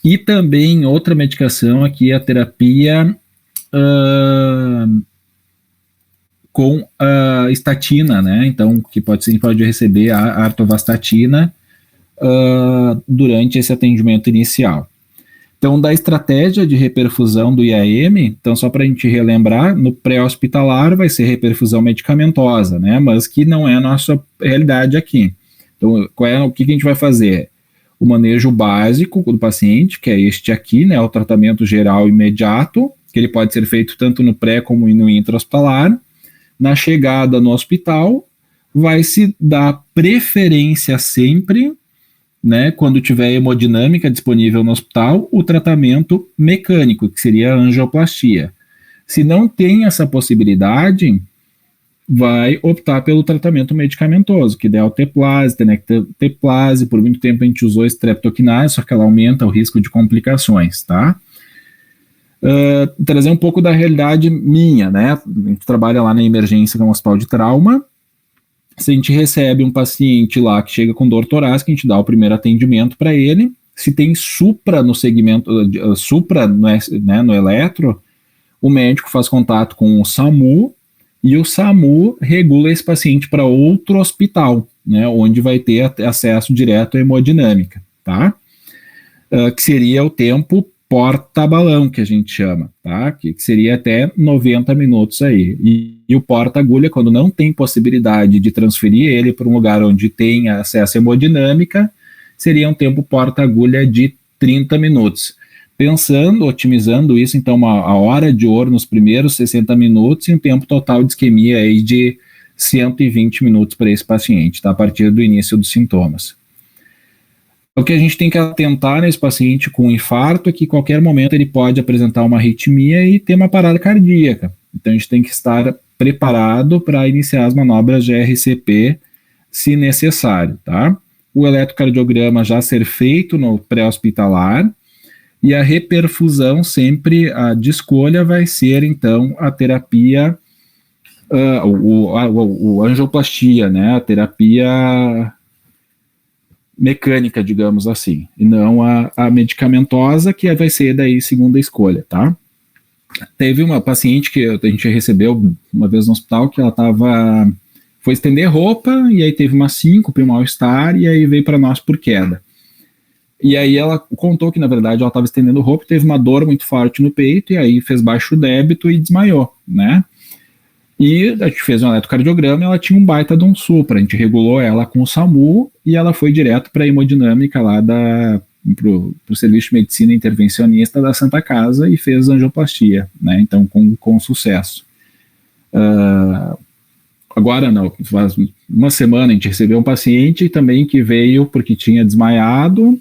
e também outra medicação aqui é a terapia com a estatina, né? Então, que pode receber a artovastatina durante esse atendimento inicial. Então, da estratégia de reperfusão do IAM, então só para a gente relembrar, no pré-hospitalar vai ser reperfusão medicamentosa, né? Mas que não é a nossa realidade aqui. Então, o que a gente vai fazer? O manejo básico do paciente, que é este aqui, né, o tratamento geral imediato, que ele pode ser feito tanto no pré como no intra-hospitalar. Na chegada no hospital, vai se dar preferência sempre, né, quando tiver hemodinâmica disponível no hospital, o tratamento mecânico, que seria a angioplastia. Se não tem essa possibilidade, vai optar pelo tratamento medicamentoso, que é o teplase, tenecteplase. Por muito tempo a gente usou streptokinase, só que ela aumenta o risco de complicações, tá? Trazer um pouco da realidade minha, né? A gente trabalha lá na emergência, que é um hospital de trauma. Se a gente recebe um paciente lá que chega com dor torácica, a gente dá o primeiro atendimento para ele. Se tem supra no segmento, supra no eletro, o médico faz contato com o SAMU, e o SAMU regula esse paciente para outro hospital, né, onde vai ter acesso direto à hemodinâmica, tá? Que seria o tempo porta-balão, que a gente chama, tá? Que seria até 90 minutos aí. E o porta-agulha, quando não tem possibilidade de transferir ele para um lugar onde tem acesso à hemodinâmica, seria um tempo porta-agulha de 30 minutos. Pensando, otimizando isso, então, a hora de ouro nos primeiros 60 minutos e um tempo total de isquemia aí de 120 minutos para esse paciente, tá? A partir do início dos sintomas. O que a gente tem que atentar nesse paciente com infarto é que, em qualquer momento, ele pode apresentar uma arritmia e ter uma parada cardíaca. Então, a gente tem que estar preparado para iniciar as manobras de RCP, se necessário, tá? O eletrocardiograma já ser feito no pré-hospitalar, e a reperfusão sempre, a de escolha vai ser, então, a terapia, a angioplastia, né, a terapia mecânica, digamos assim, e não a medicamentosa, que vai ser daí segunda escolha, tá? Teve uma paciente que a gente recebeu uma vez no hospital, que ela foi estender roupa, e aí teve uma síncope, um mal-estar, e aí veio para nós por queda. E aí ela contou que, na verdade, ela estava estendendo roupa, teve uma dor muito forte no peito, e aí fez baixo débito e desmaiou, né? E a gente fez um eletrocardiograma e ela tinha um baita de um supra. A gente regulou ela com o SAMU e ela foi direto para a hemodinâmica lá pro Serviço de Medicina Intervencionista da Santa Casa e fez angioplastia, né? Então, com sucesso. Agora não, faz uma semana a gente recebeu um paciente também que veio porque tinha desmaiado,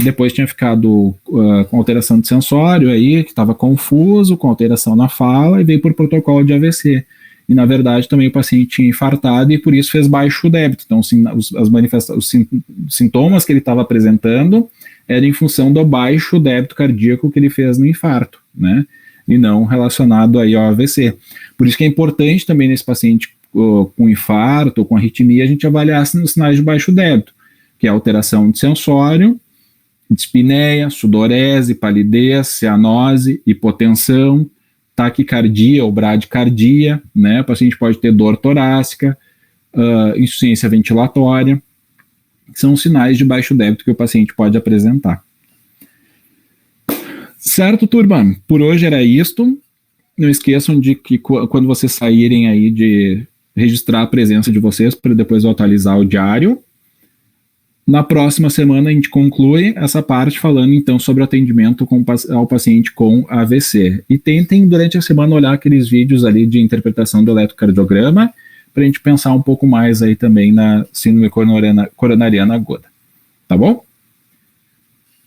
depois tinha ficado com alteração de sensório aí, que estava confuso, com alteração na fala, e veio por protocolo de AVC. E, na verdade, também o paciente tinha infartado e, por isso, fez baixo débito. Então, os sintomas que ele estava apresentando eram em função do baixo débito cardíaco que ele fez no infarto, né? E não relacionado aí ao AVC. Por isso que é importante também nesse paciente com infarto ou com arritmia a gente avaliar os sinais de baixo débito, que é alteração de sensório, dispneia, sudorese, palidez, cianose, hipotensão, taquicardia ou bradicardia, né? O paciente pode ter dor torácica, insuficiência ventilatória, são sinais de baixo débito que o paciente pode apresentar. Certo, turma? Por hoje era isto. Não esqueçam de que quando vocês saírem aí de registrar a presença de vocês para depois eu atualizar o diário. Na próxima semana a gente conclui essa parte falando então sobre o atendimento ao paciente com AVC. E tentem durante a semana olhar aqueles vídeos ali de interpretação do eletrocardiograma para a gente pensar um pouco mais aí também na síndrome coronariana aguda. Tá bom?